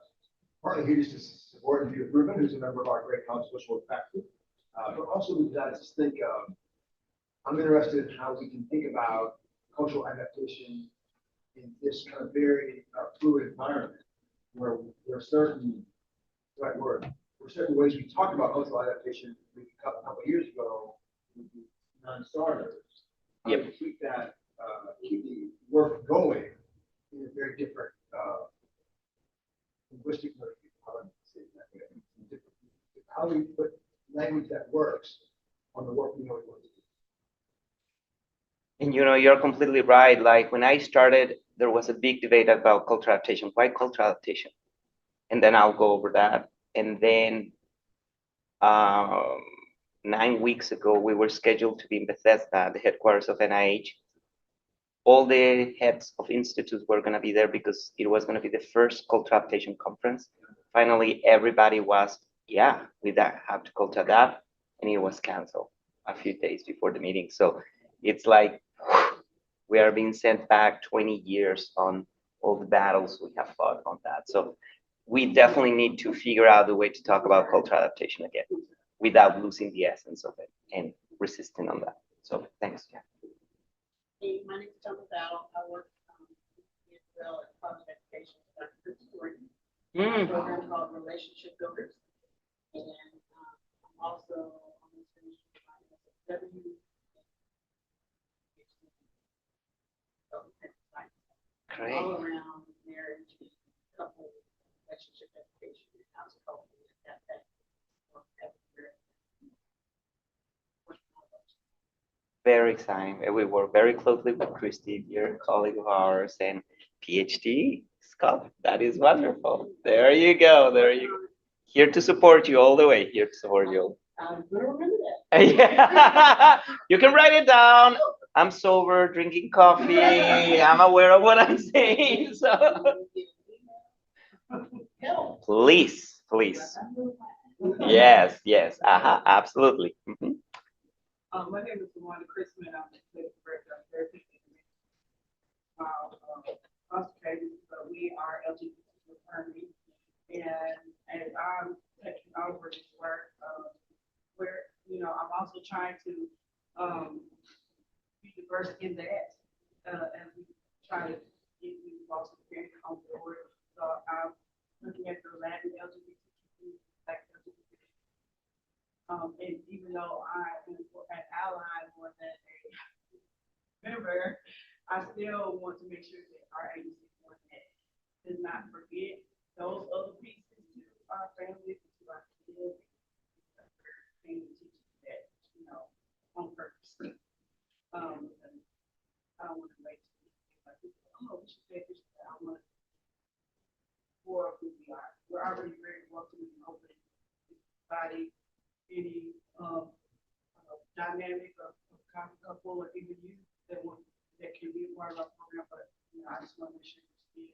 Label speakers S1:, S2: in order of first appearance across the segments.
S1: classes. partly here just to support and be with Ruben, who's a member of our Breakout Social faculty. But also we've got to just think I'm interested in how we can think about cultural adaptation in this kind of very fluid environment where there are certain, right word, there are certain ways we talk about cultural adaptation a couple of years ago with the non-starters.
S2: Yep.
S1: To keep that, keep the work going in a very different linguistic mode, how do I say it that way? How do we put language that works on the work we know we want to do?
S2: And you're completely right. Like when I started, there was a big debate about cultural adaptation. Why cultural adaptation? And then I'll go over that. And then 9 weeks ago, we were scheduled to be in Bethesda, the headquarters of NIH. All the heads of institutes were going to be there because it was going to be the first cultural adaptation conference. Finally, everybody was, yeah, we have to culture adapt, and it was canceled a few days before the meeting. So it's like we are being sent back 20 years on all the battles we have fought on that. So we definitely need to figure out a way to talk about cultural adaptation again without losing the essence of it and resisting on that. So thanks, Jack.
S3: Hey, my name is Thomas Battle. I work in Israel at Project Education. A program called Relationship Builders. And I'm also on this W.
S2: Great.
S3: All around marriage, couple, relationship education, and house culture.
S2: Very exciting. And we work very closely with Christy, dear colleague of ours, and Ph.D. Scott. That is wonderful. There you go. There you go. Here to support you all the way. Here to support you.
S3: I'm going to remember that.
S2: Yeah. You can write it down. I'm sober, drinking coffee. I'm aware of what I'm saying. So please, please. Yes, yes. Absolutely. Mhm.
S3: My name is Wanda Chrisman. I'm the executive director of Adaptation. Concentrated, but we are LGBT attorneys, and as I'm taking over this work, where I'm also trying to be diverse in that, and we try to get you also very on board. So I'm looking at the Latin LGBTQ, like LGBT. And even though I am an ally more than a member, I still want to make sure that our agency does not forget those other pieces to our families, to our kids, and teach that, on purpose. I don't want to make like, oh, we should say this. I want for who we are. We're already very welcoming and open society. Any dynamic of couple or even youth that can be a part of our program, but I just want to make sure we're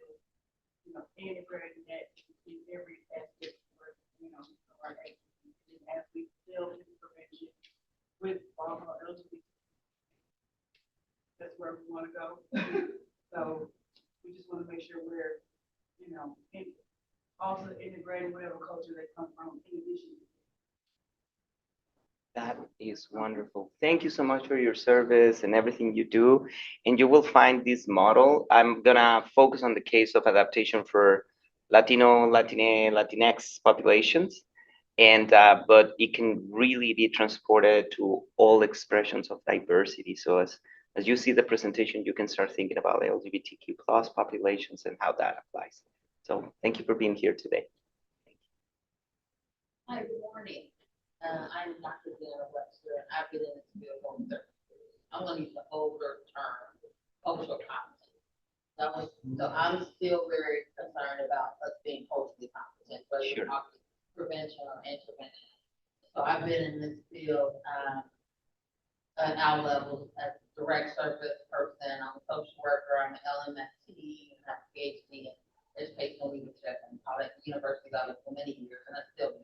S3: still integrating that in every aspect of our agency. And as we build prevention with LGBT, that's where we want to go. So we just want to make sure we're also integrating whatever culture they come from in addition to.
S2: That is wonderful. Thank you so much for your service and everything you do. And you will find this model. I'm gonna focus on the case of adaptation for Latino, Latinx populations. And but it can really be transported to all expressions of diversity. So as you see the presentation, you can start thinking about LGBTQ plus populations and how that applies. So thank you for being here today.
S4: Hi, good morning. I'm Dr. Deanna Webster, and I've been in this field for 30 years. I'm going to use the older term, cultural competence. So I'm still very concerned about us being culturally competent, whether we're talking prevention or intervention. So I've been in this field at our level as a direct service person. I'm a social worker. I'm an LMFT, I have a Ph.D. in educational leadership and taught at the university level for many years, and I still do.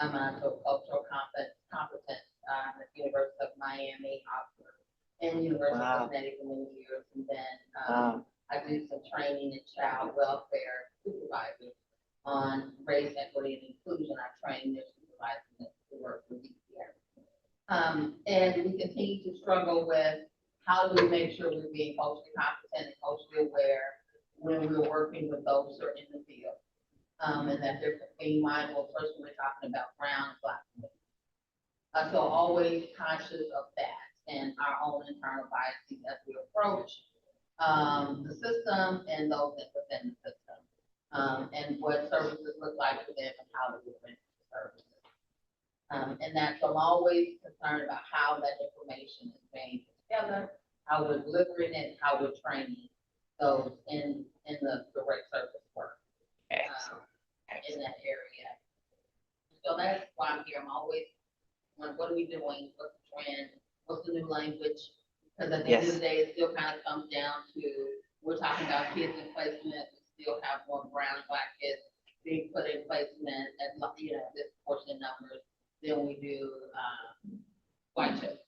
S4: I'm a cultural competence at the University of Miami, Oxford, and University of Connecticut for many years. And then I do some training in child welfare supervisors. on race, equity, and inclusion. I train their supervisors to work with DPR. And we continue to struggle with how do we make sure we're being culturally competent and culturally aware when we're working with those who are in the field. And that they're being mindful, especially when we're talking about brown and black communities. So always conscious of that and our own internal biases as we approach the system and those that within the system. And what services look like for them and how to implement the services. And that's, I'm always concerned about how that information is being put together, how we're delivering it, how we're training those in the direct service work.
S2: Excellent.
S4: In that area. So that's why I'm here. I'm always, what are we doing? What's the trend? What's the new language? Because at the end of the day, it still kind of comes down to, we're talking about kids in placement. We still have more brown and black kids being put in placement at, disproportionate numbers than we do white children.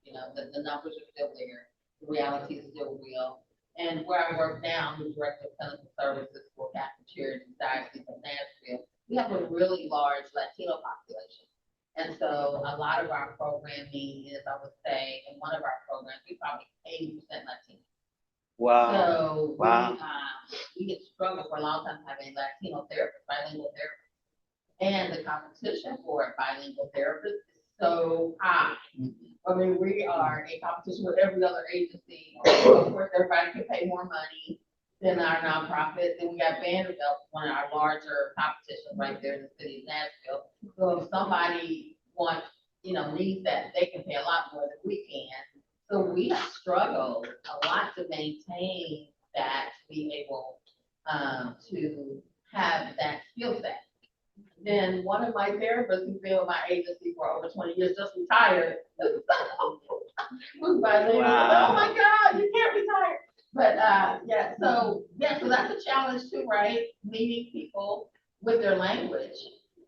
S4: The numbers are still there. The reality is still real. And where I work now, I'm the director of clinical services for Catholic Charities Diocese of Nashville. We have a really large Latino population. And so a lot of our programming is, I would say, in one of our programs, we're probably 80% Latino.
S2: Wow.
S4: So
S2: wow.
S4: We had struggled for a long time having Latino therapists, bilingual therapists. And the competition for bilingual therapists is so high. I mean, we are in competition with every other agency. Of course, everybody can pay more money than our nonprofit. Then we got Vanderbilt, one of our larger competitions right there in the city of Nashville. So if somebody wants, needs that, they can pay a lot more than we can. So we have struggled a lot to maintain that, to be able to have that skill set. Then one of my therapists who's been with my agency for over 20 years just retired.
S2: Wow.
S4: Oh my God, you can't retire. But so that's a challenge too, right? Meeting people with their language.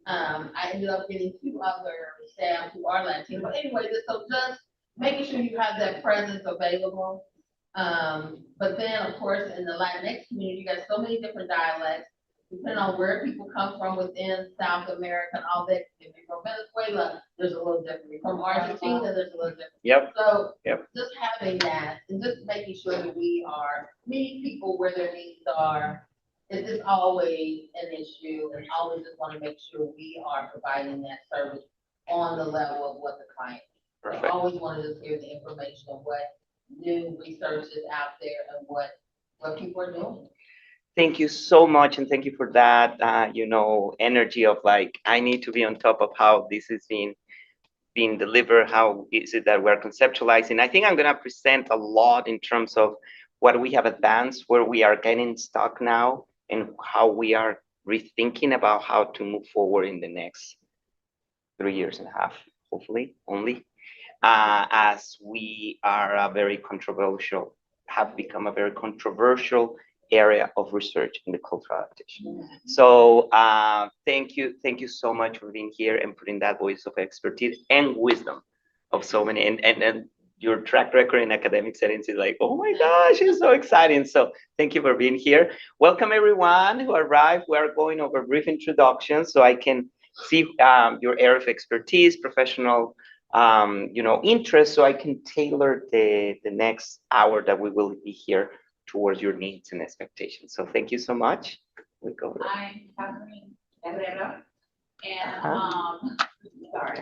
S4: I ended up getting 2 other staff who are Latino. But anyway, so just making sure you have that presence available. But then, of course, in the Latinx community, you got so many different dialects. Depending on where people come from within South America and all that. If you're from Venezuela, there's a little different. From Argentina, there's a little different.
S2: Yep.
S4: So
S2: yep.
S4: Just having that and just making sure that we are meeting people where their needs are is always an issue, and always just want to make sure we are providing that service on the level of what the client needs.
S2: Perfect.
S4: I always want to just hear the information of what new research is out there and what people are doing.
S2: Thank you so much, and thank you for that, energy of like, I need to be on top of how this is being delivered, how is it that we're conceptualizing. I think I'm gonna present a lot in terms of what we have advanced, where we are getting stuck now, and how we are rethinking about how to move forward in the next 3.5 years, hopefully, only, as we are have become a very controversial area of research in the cultural adaptation. So thank you so much for being here and putting that voice of expertise and wisdom of so many, and your track record in academic settings is like, oh my gosh, it's so exciting. So thank you for being here. Welcome everyone who arrived. We are going over brief introductions so I can see your area of expertise, professional interest, so I can tailor the next hour that we will be here towards your needs and expectations. So thank you so much. We go.
S5: I'm Catherine Herrera, and sorry.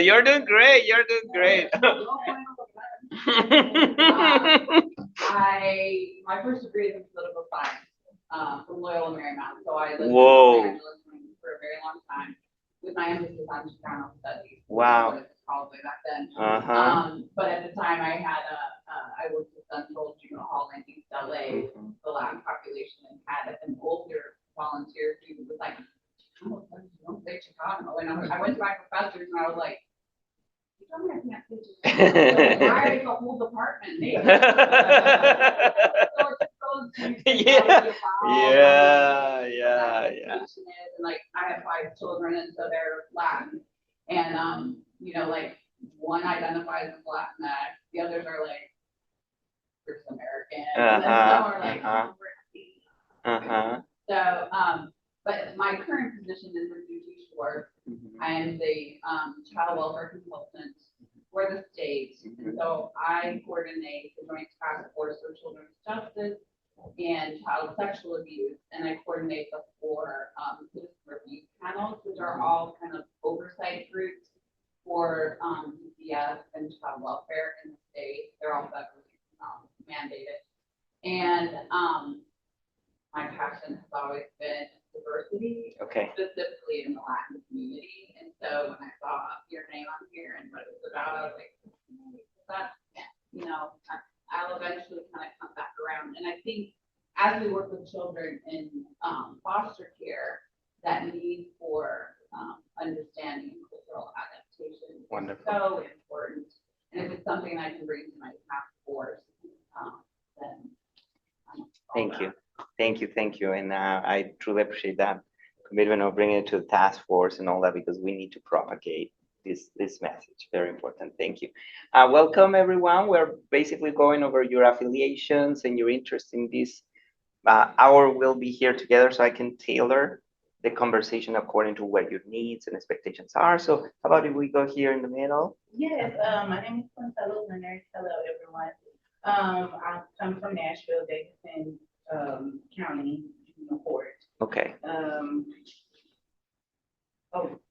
S2: You're doing great. You're doing great.
S5: My first degree is in political science from Loyola Marymount. So I lived in
S2: Whoa.
S5: Los Angeles for a very long time with my emphasis on Chicano studies.
S2: Wow.
S5: Probably back then. But at the time I had I worked with Central Juvenile Hall in East LA, the Latin population, and had an older volunteer who was like, "Oh, you don't say Chicano." And I went to my professors and I was like, "You told me I can't say Chicano." Why is the whole department native?
S2: Yeah.
S5: And like I have 5 children, and so they're Latin, and like one identifies as Latinx, the others are like American, and then some are like
S2: Uh-huh.
S5: So, but my current position is with duty short. I am the child welfare consultant for the state. And so I coordinate the Joint Task Force for Children's Justice and Child Sexual Abuse. And I coordinate the four citizen review panels, which are all kind of oversight groups for DCF and child welfare in the state. They're all federally mandated. And my passion has always been diversity,
S2: Okay.
S5: specifically in the Latin community. And so when I saw your name on here and what it was about, I was like, that, you know, I'll eventually kind of come back around. And I think as we work with children in foster care, that need for understanding cultural adaptation
S2: Wonderful.
S5: is so important. And if it's something I can bring to my task force, then I'm all
S2: Thank
S5: about
S2: you.
S5: it.
S2: Thank you. And I truly appreciate that commitment of bringing it to the task force and all that, because we need to propagate this message. Very important. Thank you. Welcome, everyone. We're basically going over your affiliations and your interest in this hour. We'll be here together so I can tailor the conversation according to what your needs and expectations are. So how about if we go here in the middle?
S6: Yes, my name is Consuelo Leonard. Hello, everyone. I come from Nashville, Davidson County, Juvenile Court.
S2: Okay.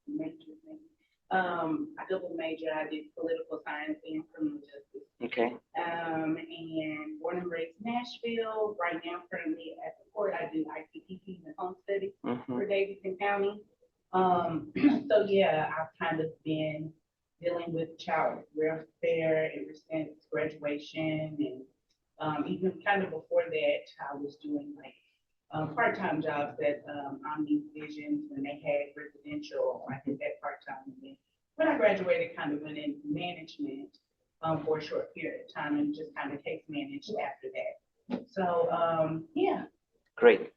S6: Major thing. I double major. I did political science and criminal justice.
S2: Okay.
S6: And born and raised Nashville. Right now, currently at the court, I do ICPP and home studies for Davidson County. So yeah, I've kind of been dealing with child welfare ever since graduation, and even kind of before that, I was doing like part-time jobs at Omni Visions when they had residential. I did that part-time. And then when I graduated, kind of went into management for a short period of time and just kind of case managed after that. So yeah.
S2: Great.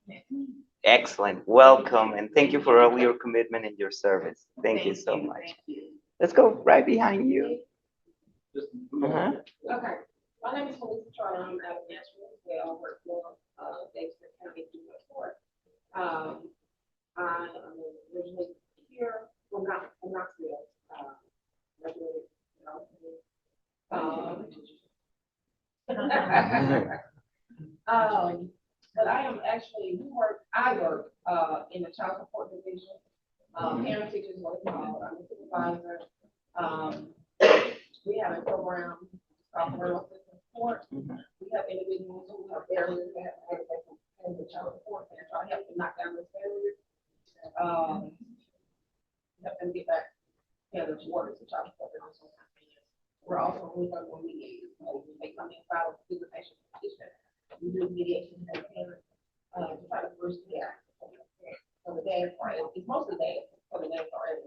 S2: Excellent. Welcome. And thank you for all your commitment and your service. Thank you so much.
S6: Thank you.
S2: Let's go right behind you. Uh-huh.
S7: Okay, my name is Melissa Charter. I'm out of Nashville as well. I work for Davidson County Juvenile Court. I am originally here, well, not from Knoxville. Graduated, but I am actually, I work in the child support division. Parent teachers work called, I'm a supervisor. We have a program called Parental Assistance Support. We have individuals who have barriers that have had the child support and try to help them knock down those barriers. Help them get back together to work as a child support. And also, we're also mediators. They come in and file a visitation petition. We do mediation and parents to try to bridge the gap. So the dad part, it's mostly dad, so the dad part.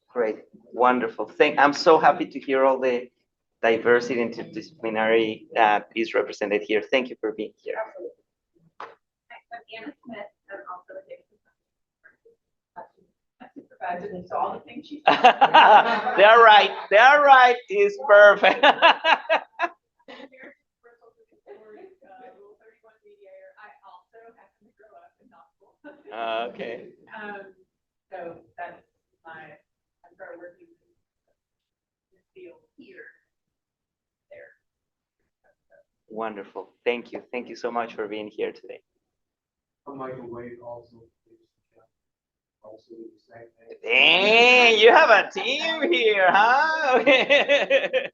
S2: Great. Wonderful. I'm so happy to hear all the diversity and interdisciplinary that is represented here. Thank you for being here.
S7: Absolutely. I'm Anna Smith. I'm also a supervisor, and so all the things she said.
S2: They're right. They're right. Is perfect. Okay.
S3: So that's I started working in this field here, there.
S2: Wonderful. Thank you. Thank you so much for being here today.
S1: I'm Michael Wade, also do the same thing.
S2: Dang, you have a team here, huh? Okay.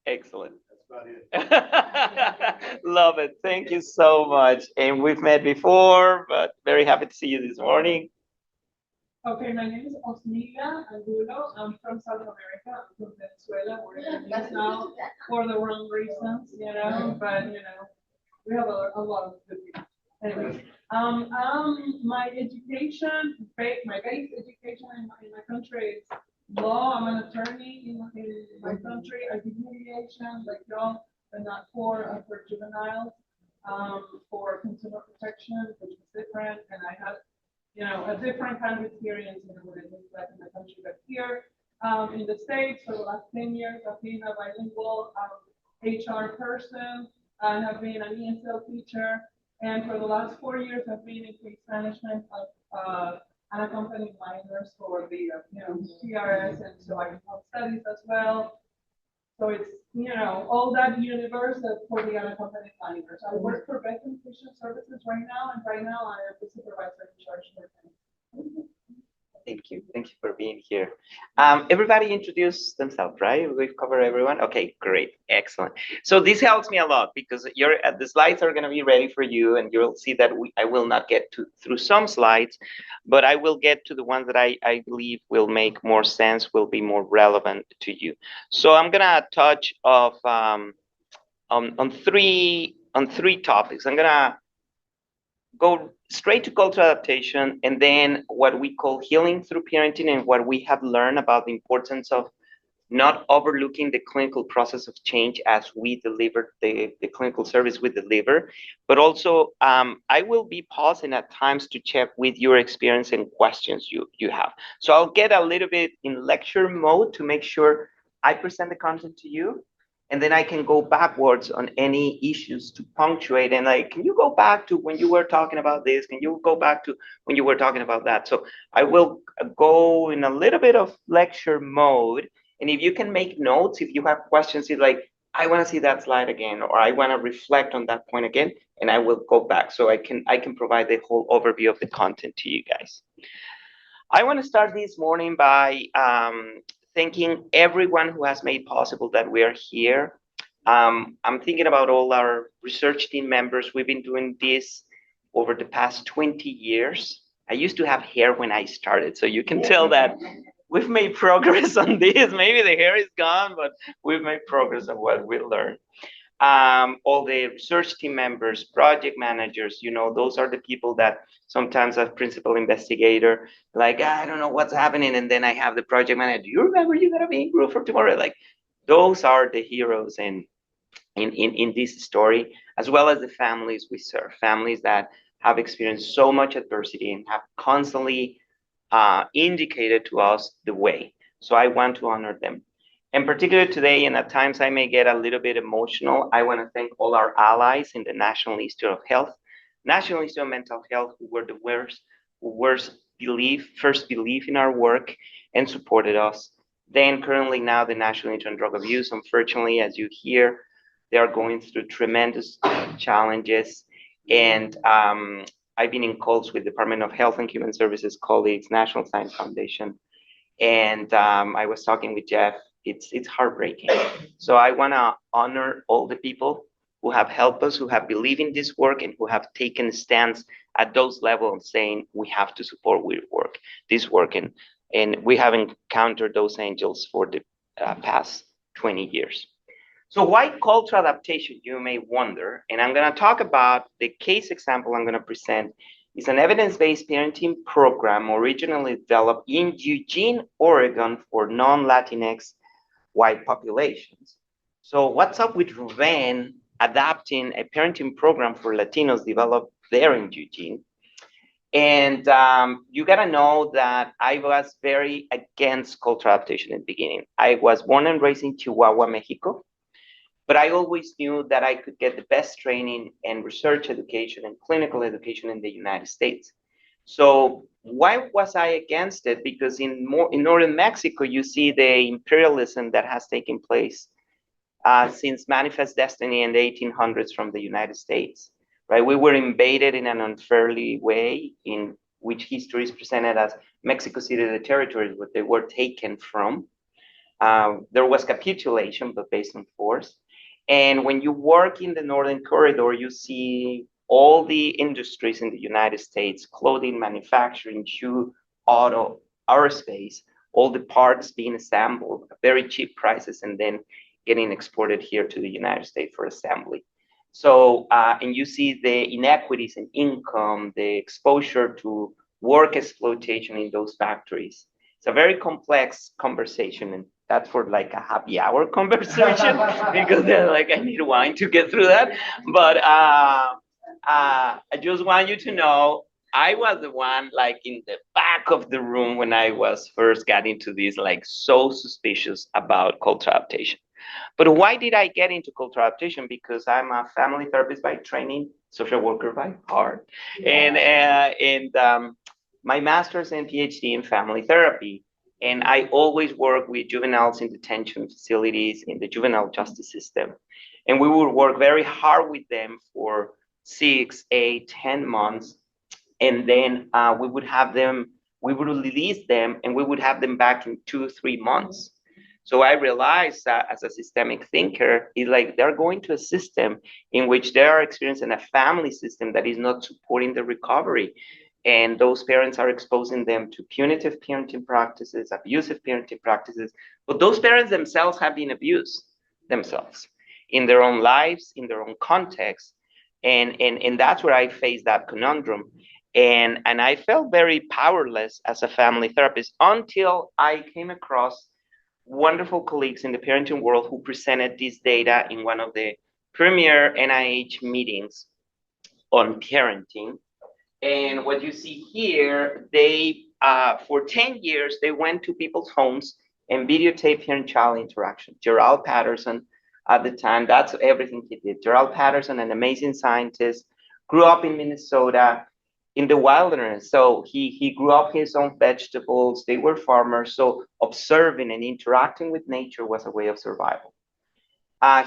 S2: Excellent.
S1: That's about it.
S2: Love it. Thank you so much. And we've met before, but very happy to see you this morning.
S3: Okay, my name is Osmila Angulo. I'm from South America. I'm from Venezuela. We're in the news now for the wrong reasons, but we have a lot of good people. Anyways, my education, my base education in my country is law. I'm an attorney in my country. I do mediation, like y'all, but not for juveniles, for consumer protection, which is different. And I had, a different kind of experience when I lived back in the country. But here in the States for the last 10 years, I've been a bilingual HR person. I have been an ESL teacher, and for the last 4 years, I've been in case management of unaccompanied minors for the CRS and selective health studies as well. So it's all that universe for the unaccompanied minors. I work for Veteran Christian Services right now, and right now I am the supervisor in charge for them.
S2: Thank you. Thank you for being here. Everybody introduce themselves, right? We've covered everyone. Okay, great. Excellent. So this helps me a lot because the slides are going to be ready for you, and you'll see that I will not get through some slides, but I will get to the ones that I believe will make more sense, will be more relevant to you. So I'm going to touch on three topics. I'm going to go straight to cultural adaptation, and then what we call healing through parenting, and what we have learned about the importance of not overlooking the clinical process of change as we deliver the clinical service we deliver, but also I will be pausing at times to check with your experience and questions you have. So I'll get a little bit in lecture mode to make sure I present the content to you, and then I can go backwards on any issues to punctuate, and like, can you go back to when you were talking about this? Can you go back to when you were talking about that? So I will go in a little bit of lecture mode, and if you can make notes, if you have questions, it's like, I want to see that slide again, or I want to reflect on that point again, and I will go back so I can provide the whole overview of the content to you guys. I want to start this morning by thanking everyone who has made possible that we are here. I'm thinking about all our research team members. We've been doing this over the past 20 years. I used to have hair when I started, so you can tell that we've made progress on this. Maybe the hair is gone, but we've made progress on what we learned. All the research team members, project managers, those are the people that sometimes as principal investigator, like, I don't know what's happening. And then I have the project manager, do you remember you gotta be in group for tomorrow? Like, those are the heroes in this story, as well as the families we serve, families that have experienced so much adversity and have constantly indicated to us the way. So I want to honor them. In particular today, and at times I may get a little bit emotional, I want to thank all our allies in the National Institute of Health, National Institute of Mental Health, who were the first belief in our work and supported us. Then currently now the National Institute on Drug Abuse, unfortunately, as you hear, they are going through tremendous challenges. And I've been in calls with Department of Health and Human Services colleagues, National Science Foundation, and I was talking with Jeff. It's heartbreaking. So I want to honor all the people who have helped us, who have believed in this work, and who have taken stands at those levels saying we have to support this work. And we have encountered those angels for the past 20 years. So why cultural adaptation, you may wonder, and I'm going to talk about the case example I'm going to present. Is an evidence-based parenting program originally developed in Eugene, Oregon for non-Latinx white populations. So what's up with Ruben adapting a parenting program for Latinos developed there in Eugene? And you gotta know that I was very against cultural adaptation in the beginning. I was born and raised in Chihuahua, Mexico, but I always knew that I could get the best training and research education and clinical education in the United States. So why was I against it? Because in northern Mexico, you see the imperialism that has taken place since Manifest Destiny in the 1800s from the United States, right? We were invaded in an unfairly way, in which history is presented as Mexico City, the territories where they were taken from. There was capitulation, but based on force. And when you work in the Northern Corridor, you see all the industries in the United States, clothing manufacturing, shoe, auto, aerospace, all the parts being assembled at very cheap prices and then getting exported here to the United States for assembly. So, and you see the inequities in income, the exposure to work exploitation in those factories. It's a very complex conversation, and that's for like a happy hour conversation because they're like, I need wine to get through that. But I just want you to know, I was the one like in the back of the room when I was first got into this, like so suspicious about cultural adaptation. But why did I get into cultural adaptation? Because I'm a family therapist by training, social worker by heart, and my master's and Ph.D. in family therapy. And I always work with juveniles in detention facilities in the juvenile justice system. And we would work very hard with them for 6, 8, 10 months. And then we would release them and we would have them back in 2, 3 months. So I realized that as a systemic thinker, it's like they're going to a system in which they are experiencing a family system that is not supporting the recovery. And those parents are exposing them to punitive parenting practices, abusive parenting practices. But those parents themselves have been abused themselves in their own lives, in their own context. And that's where I faced that conundrum. And I felt very powerless as a family therapist until I came across wonderful colleagues in the parenting world who presented this data in one of the premier NIH meetings on parenting. And what you see here, they, for 10 years, they went to people's homes and videotaped parent-child interaction. Gerald Patterson, at the time, that's everything he did. Gerald Patterson, an amazing scientist, grew up in Minnesota in the wilderness. So he grew up his own vegetables. They were farmers. So observing and interacting with nature was a way of survival.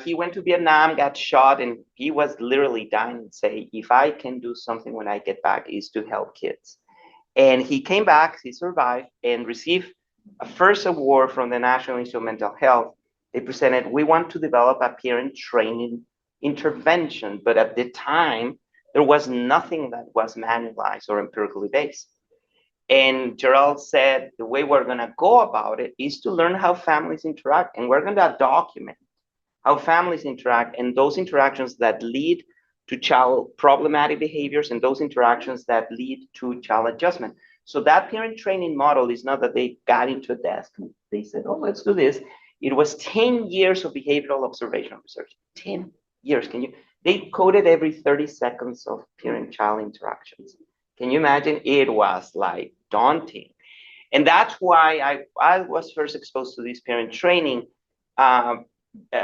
S2: He went to Vietnam, got shot, and he was literally dying and say, if I can do something when I get back is to help kids. And he came back, he survived, and received a first award from the National Institute of Mental Health. They presented, we want to develop a parent training intervention, but at the time, there was nothing that was manualized or empirically based. And Gerald said, the way we're gonna go about it is to learn how families interact, and we're gonna document how families interact and those interactions that lead to child problematic behaviors and those interactions that lead to child adjustment. So that parent training model is not that they got into a desk and they said, oh, let's do this. It was 10 years of behavioral observation research. 10 years. They coded every 30 seconds of parent-child interactions. Can you imagine? It was like daunting. And that's why I was first exposed to this parent training.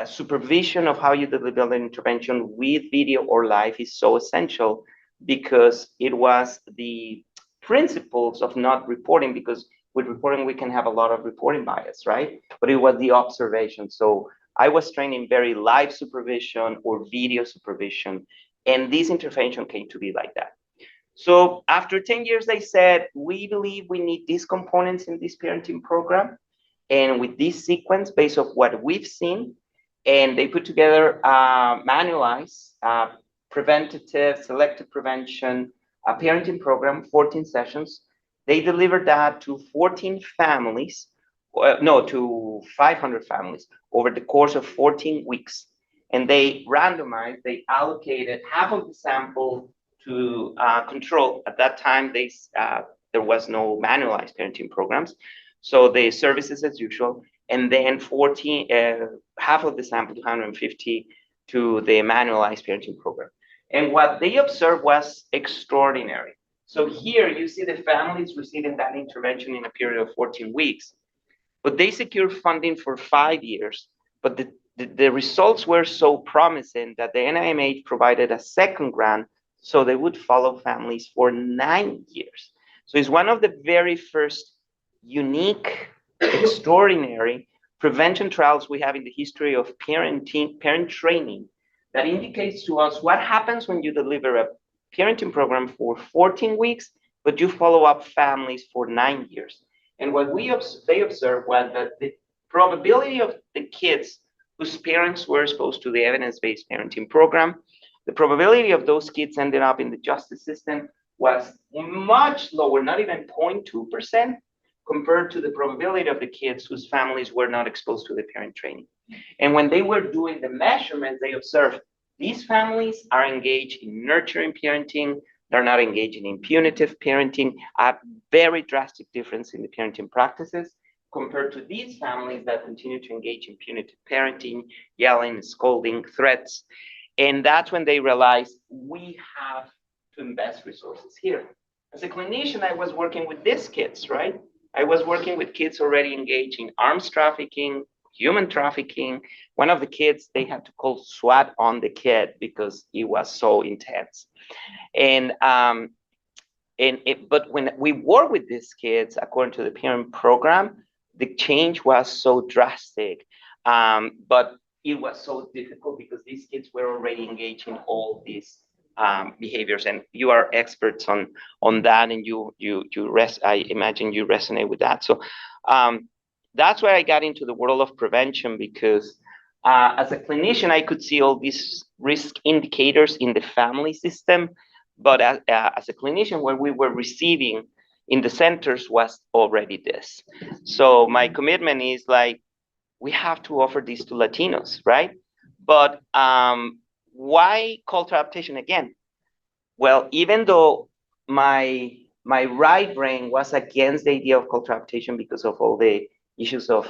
S2: Supervision of how you deliver the intervention with video or live is so essential because it was the principles of not reporting, because with reporting we can have a lot of reporting bias, right? But it was the observation. So I was trained in very live supervision or video supervision, and this intervention came to be like that. So after 10 years, they said, we believe we need these components in this parenting program. And with this sequence, based on what we've seen, and they put together manualized preventative, selective prevention, a parenting program, 14 sessions. They delivered that to 14 families, to 500 families over the course of 14 weeks. And they randomized, they allocated half of the sample to control. At that time, there was no manualized parenting programs. So the services as usual, and then half of the sample, 250, to the manualized parenting program. And what they observed was extraordinary. So here you see the families receiving that intervention in a period of 14 weeks, but they secured funding for 5 years. But the results were so promising that the NIMH provided a second grant so they would follow families for 9 years. So it's one of the very first unique, extraordinary prevention trials we have in the history of parent training that indicates to us what happens when you deliver a parenting program for 14 weeks, but you follow up families for 9 years. And what they observed was that the probability of the kids whose parents were exposed to the evidence-based parenting program, the probability of those kids ending up in the justice system was much lower, not even 0.2%, compared to the probability of the kids whose families were not exposed to the parent training. And when they were doing the measurements, they observed these families are engaged in nurturing parenting, they're not engaging in punitive parenting, a very drastic difference in the parenting practices compared to these families that continue to engage in punitive parenting, yelling, scolding, threats. And that's when they realized we have to invest resources here. As a clinician, I was working with these kids, right? I was working with kids already engaged in arms trafficking, human trafficking. One of the kids, they had to call SWAT on the kid because it was so intense. And but when we work with these kids, according to the parent program, the change was so drastic. But it was so difficult because these kids were already engaged in all these behaviors, and you are experts on that, and I imagine you resonate with that. So that's where I got into the world of prevention, because as a clinician, I could see all these risk indicators in the family system, but as a clinician, what we were receiving in the centers was already this. So my commitment is like, we have to offer this to Latinos, right? But why cultural adaptation again? Well, even though my right brain was against the idea of cultural adaptation because of all the issues of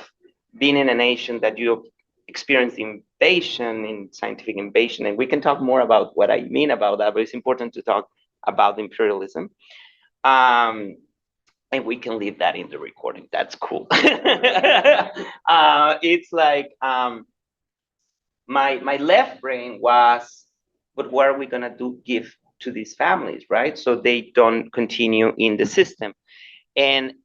S2: being in a nation that you experience invasion, in scientific invasion, and we can talk more about what I mean about that, but it's important to talk about imperialism. And we can leave that in the recording. That's cool. It's like my left brain was, but what are we gonna give to these families, right? So they don't continue in the system, and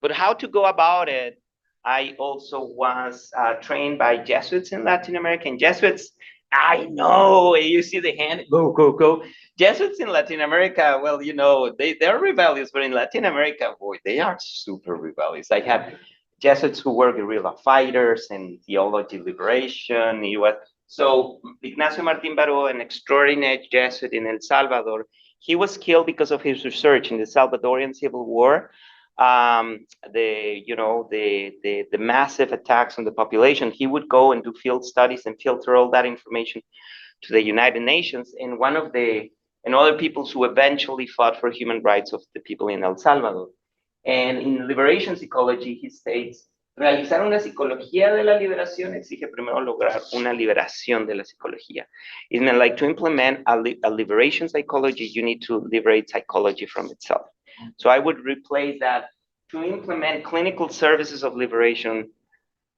S2: but how to go about it? I also was trained by Jesuits in Latin America. And Jesuits, I know, you see the hand, go, go, go. Jesuits in Latin America, well, they're rebellious, but in Latin America, boy, they are super rebellious. I have Jesuits who were guerrilla fighters and theology liberation. So Ignacio Martín Baró, an extraordinary Jesuit in El Salvador, he was killed because of his research in the Salvadorian Civil War. The massive attacks on the population. He would go and do field studies and filter all that information to the United Nations. And other people who eventually fought for human rights of the people in El Salvador. And in liberation psychology, he states, realizar una psicología de la liberación exige primero lograr una liberación de la psicología. It meant like to implement a liberation psychology, you need to liberate psychology from itself. So I would replace that. To implement clinical services of liberation,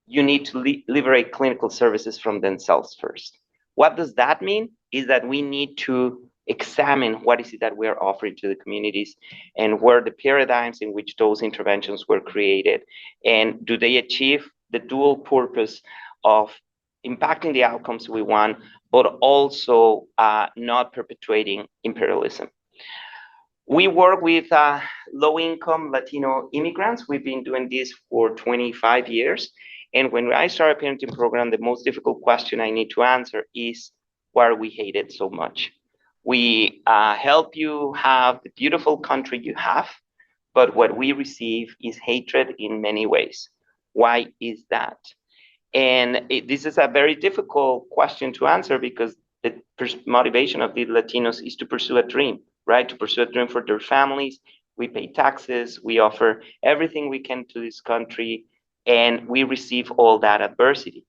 S2: you need to liberate clinical services from themselves first. What does that mean? Is that we need to examine what is it that we are offering to the communities, and where the paradigms in which those interventions were created, and do they achieve the dual purpose of impacting the outcomes we want, but also not perpetuating imperialism. We work with low-income Latino immigrants. We've been doing this for 25 years. And when I started a parenting program, the most difficult question I need to answer is, why are we hated so much? We help you have the beautiful country you have, but what we receive is hatred in many ways. Why is that? And this is a very difficult question to answer, because the motivation of the Latinos is to pursue a dream, right? To pursue a dream for their families. We pay taxes, we offer everything we can to this country, and we receive all that adversity.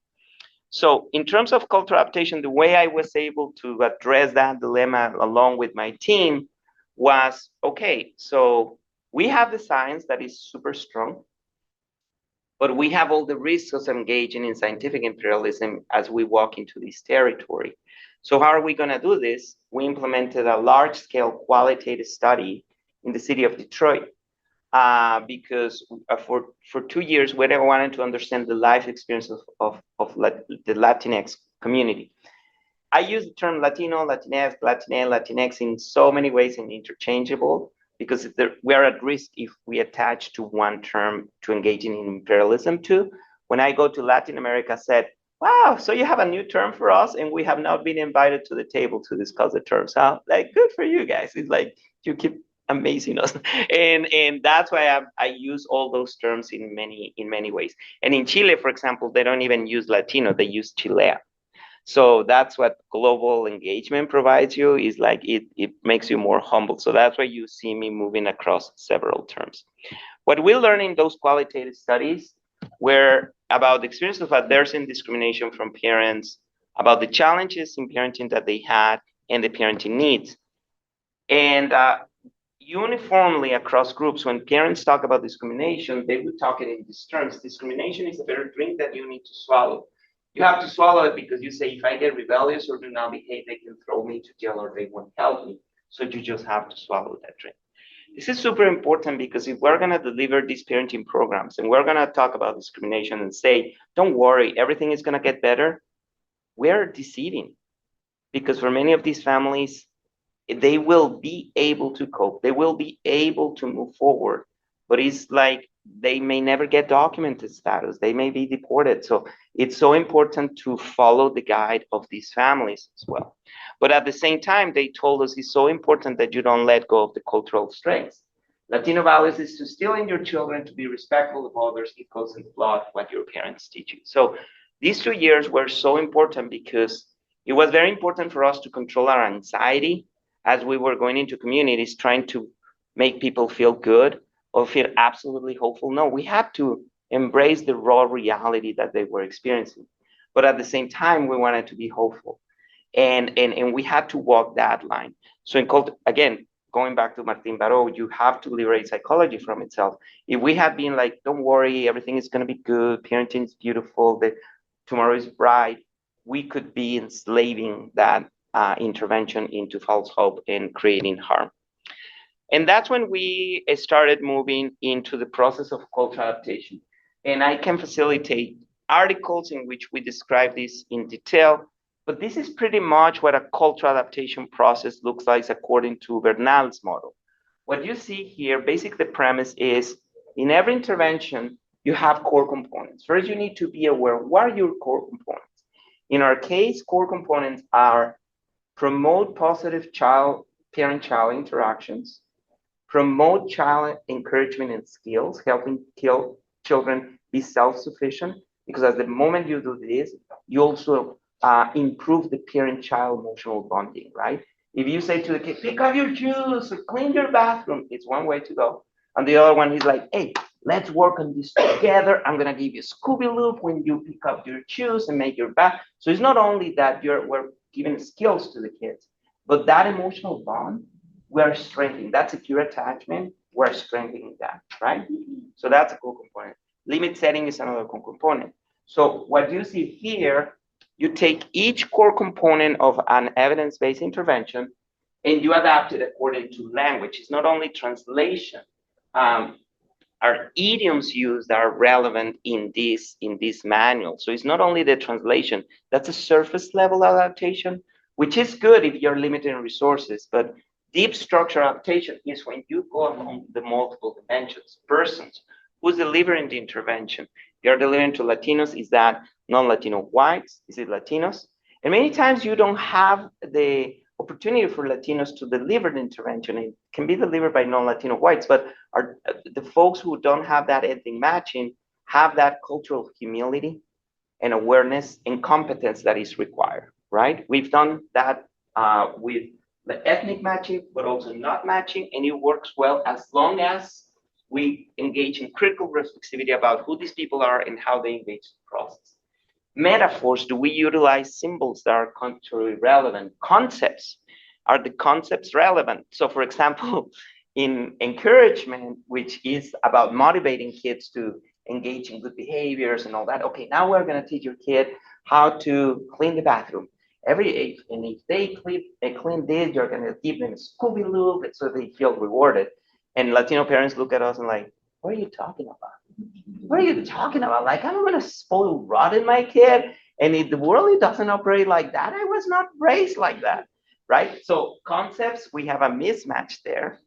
S2: So in terms of cultural adaptation, the way I was able to address that dilemma along with my team was, okay, so we have the science that is super strong, but we have all the risks of engaging in scientific imperialism as we walk into this territory. So how are we going to do this? We implemented a large-scale qualitative study in the city of Detroit, because for 2 years, we wanted to understand the life experience of the Latinx community. I use the term Latino, Latinx, Latina, Latinx in so many ways and interchangeable, because we are at risk if we attach to one term to engaging in imperialism too. When I go to Latin America, I said, wow, so you have a new term for us, and we have not been invited to the table to discuss the terms. Huh? Like, good for you guys. It's like you keep amazing us, and that's why I use all those terms in many ways. And in Chile, for example, they don't even use Latino; they use Chilea. So that's what global engagement provides you, is like it makes you more humble. So that's why you see me moving across several terms. What we learned in those qualitative studies were about the experience of adverse discrimination from parents, about the challenges in parenting that they had, and the parenting needs. And uniformly across groups, when parents talk about discrimination, they would talk it in these terms. Discrimination is a better drink that you need to swallow. You have to swallow it because you say, if I get rebellious or do not behave, they can throw me to jail or they won't help me. So you just have to swallow that drink. This is super important because if we're going to deliver these parenting programs and we're going to talk about discrimination and say, don't worry, everything is going to get better, we're deceiving. Because for many of these families, they will be able to cope, they will be able to move forward, but it's like they may never get documented status, they may be deported. So it's so important to follow the guide of these families as well. But at the same time, they told us it's so important that you don't let go of the cultural strengths. Latino values is to instill in your children to be respectful of others. It goes in the blood what your parents teach you. So these 2 years were so important because it was very important for us to control our anxiety as we were going into communities trying to make people feel good or feel absolutely hopeful. No, we had to embrace the raw reality that they were experiencing. But at the same time, we wanted to be hopeful. And we had to walk that line. So in cult, again, going back to Martin Barreau, you have to liberate psychology from itself. If we had been like, don't worry, everything is going to be good, parenting is beautiful, the tomorrow is bright, we could be enslaving that intervention into false hope and creating harm. And that's when we started moving into the process of cultural adaptation. And I can facilitate articles in which we describe this in detail, but this is pretty much what a cultural adaptation process looks like according to Bernal's model. What you see here, basically the premise is in every intervention, you have core components. First, you need to be aware, what are your core components? In our case, core components are promote positive parent-child interactions, promote child encouragement and skills, helping children be self-sufficient, because at the moment you do this, you also improve the parent-child emotional bonding, right? If you say to the kid, pick up your shoes or clean your bathroom, it's one way to go. And the other one is like, hey, let's work on this together. I'm gonna give you a Scooby Loop when you pick up your shoes and make your bath. So it's not only that we're giving skills to the kids, but that emotional bond, we're strengthening. That secure attachment, we're strengthening that, right? So that's a core component. Limit setting is another core component. So what you see here, you take each core component of an evidence-based intervention and you adapt it according to language. It's not only translation. Our idioms used are relevant in this manual. So it's not only the translation, that's a surface level adaptation, which is good if you're limited in resources, but deep structure adaptation is when you go along the multiple dimensions. Persons, who's delivering the intervention? You're delivering to Latinos, is that non-Latino whites? Is it Latinos? And many times you don't have the opportunity for Latinos to deliver the intervention. It can be delivered by non-Latino whites, but the folks who don't have that ethnic matching have that cultural humility and awareness and competence that is required, right? We've done that with the ethnic matching, but also not matching, and it works well as long as we engage in critical reflexivity about who these people are and how they engage the process. Metaphors, do we utilize symbols that are culturally relevant? Concepts, are the concepts relevant? So for example, in encouragement, which is about motivating kids to engage in good behaviors and all that, okay, now we're gonna teach your kid how to clean the bathroom. And if they clean this, you're gonna give them a Scooby Loop so they feel rewarded. And Latino parents look at us and like, what are you talking about? What are you talking about? Like, I'm gonna spoil rotten my kid. And if the world it doesn't operate like that, I was not raised like that, right? So concepts, we have a mismatch there.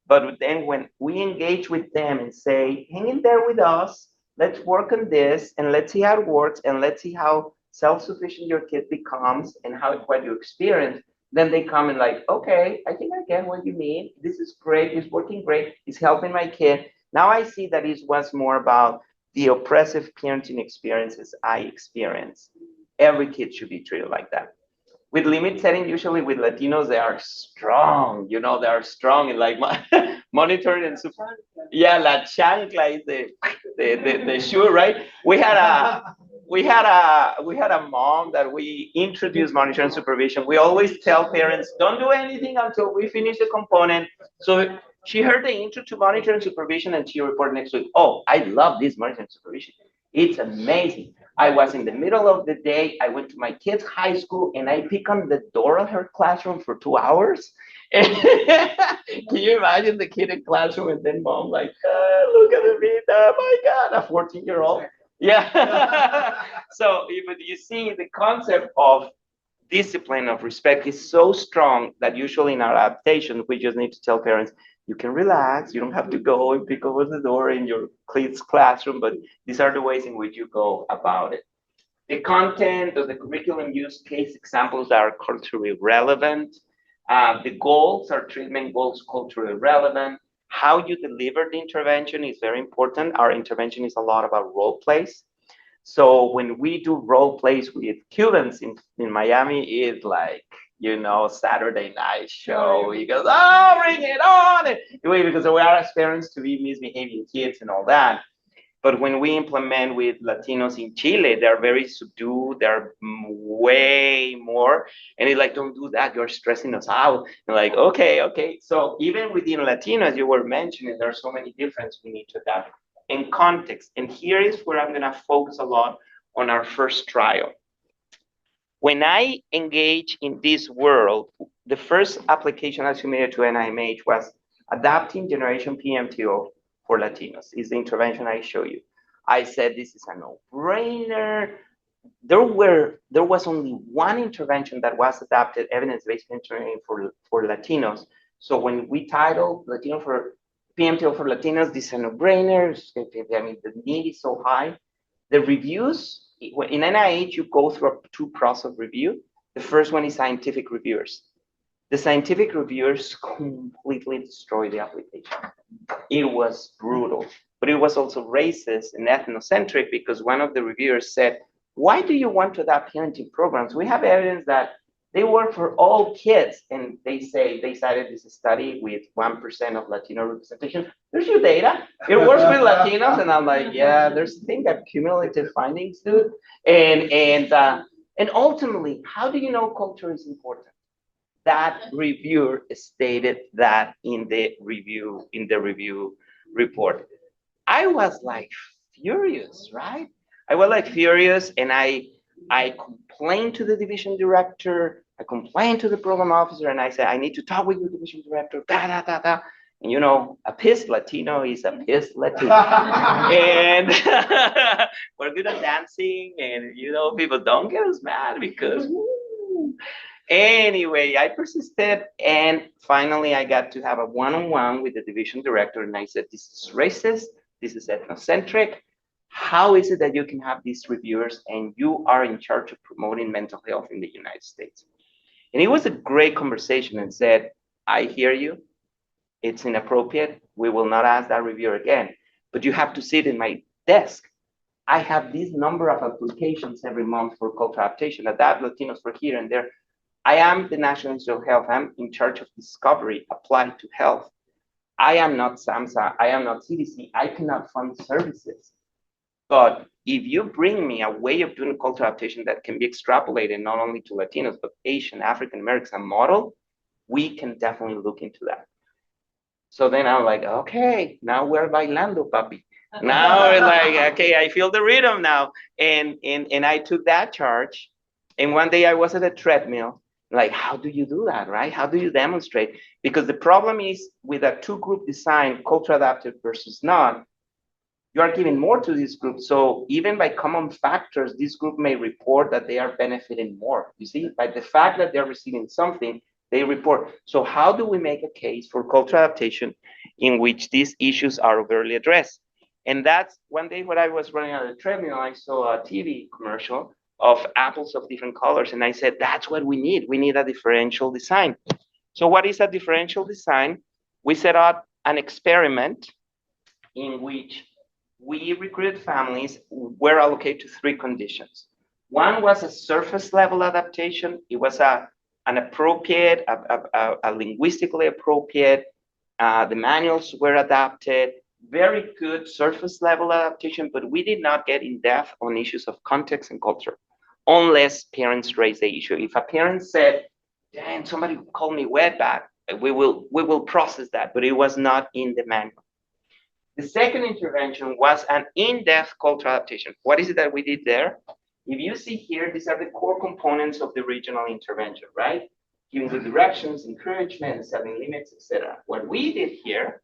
S2: But then when we engage with them and say, hang in there with us, let's work on this and let's see how it works and let's see how self-sufficient your kid becomes and what you experience, then they come and like, okay, I think I get what you mean. This is great, it's working great, it's helping my kid. Now I see that it was more about the oppressive parenting experiences I experience. Every kid should be treated like that. With limit setting, usually with Latinos, they are strong. They are strong in like monitoring and super. Yeah, la chancla is the shoe, right? We had a mom that we introduced monitoring supervision. We always tell parents, don't do anything until we finish the component. So She heard the intro to monitoring and supervision and she reported next week, oh, I love this monitoring and supervision. It's amazing. I was in the middle of the day. I went to my kid's high school and I pick on the door of her classroom for 2 hours. And can you imagine the kid in classroom and then mom like, look at me, oh my God, a 14-year-old. Yeah. So if you see the concept of discipline of respect is so strong that usually in our adaptation, we just need to tell parents, you can relax, you don't have to go and pick over the door in your kids' classroom, but these are the ways in which you go about it. The content of the curriculum use case examples are culturally relevant. The goals are treatment goals culturally relevant. How you deliver the intervention is very important. Our intervention is a lot about role plays. So when we do role plays with Cubans in Miami, it's like, Saturday night show. He goes, oh, bring it on. Anyway, because we are as parents to be misbehaving kids and all that. But when we implement with Latinos in Chile, they're very subdued. They're way more. And it's like, don't do that. You're stressing us out. And like, okay, okay. So even within Latinos, you were mentioning, there are so many differences we need to adapt in context. And here is where I'm going to focus a lot on our first trial. When I engage in this world, the first application I submitted to NIMH was adapting generation PMTO for Latinos. Is the intervention I show you. I said this is a no-brainer. There was only one intervention that was adapted, evidence-based intervention for Latinos. So when we titled Latino for PMTO for Latinos, this is a no-brainer. I mean, the need is so high. The reviews, in NIH, you go through two process of review. The first one is scientific reviewers. The scientific reviewers completely destroyed the application. It was brutal, but it was also racist and ethnocentric because one of the reviewers said, why do you want to adapt parenting programs? We have evidence that they work for all kids. And they cited this study with 1% of Latino representation. There's your data. It works with Latinos. And I'm like, yeah, there's a thing that cumulative findings, dude. And ultimately, how do you know culture is important? That reviewer stated that in the review report. I was like furious, right? I was like furious, and I complained to the division director. I complained to the program officer, and I said, I need to talk with the division director. Da da da da. And a pissed Latino is a pissed Latino. And we're good at dancing, and people don't get us mad because. Woo. Anyway, I persisted, and finally I got to have a one-on-one with the division director, and I said, this is racist, this is ethnocentric. How is it that you can have these reviewers and you are in charge of promoting mental health in the United States? And it was a great conversation and said, I hear you, it's inappropriate, we will not ask that reviewer again, but you have to sit in my desk. I have this number of applications every month for cultural adaptation, adapt Latinos for here and there. I am the National Institute of Health. I'm in charge of discovery applied to health. I am not SAMHSA. I am not CDC. I cannot fund services. But if you bring me a way of doing cultural adaptation that can be extrapolated not only to Latinos, but Asian, African Americans, a model, we can definitely look into that. So then I'm like, okay, now we're bailando, papi. Now it's like, okay, I feel the rhythm now. And I took that charge. And one day I was at a treadmill. Like, how do you do that, right? How do you demonstrate? Because the problem is with a two-group design, culture adaptive versus not, you are giving more to this group. So even by common factors, this group may report that they are benefiting more. You see, by the fact that they're receiving something, they report. So how do we make a case for cultural adaptation in which these issues are overtly addressed? And that's one day when I was running on the treadmill, I saw a TV commercial of apples of different colors. And I said, that's what we need. We need a differential design. So what is a differential design? We set up an experiment in which we recruited families were allocated to three conditions. One was a surface level adaptation. It was an appropriate, a linguistically appropriate. The manuals were adapted. Very good surface level adaptation, but we did not get in depth on issues of context and culture unless parents raised the issue. If a parent said, "Damn, somebody called me wetback," we will process that, but it was not in the manual. The second intervention was an in-depth cultural adaptation. What is it that we did there? If you see here, these are the core components of the regional intervention, right? Giving the directions, encouragement, setting limits, etc. What we did here,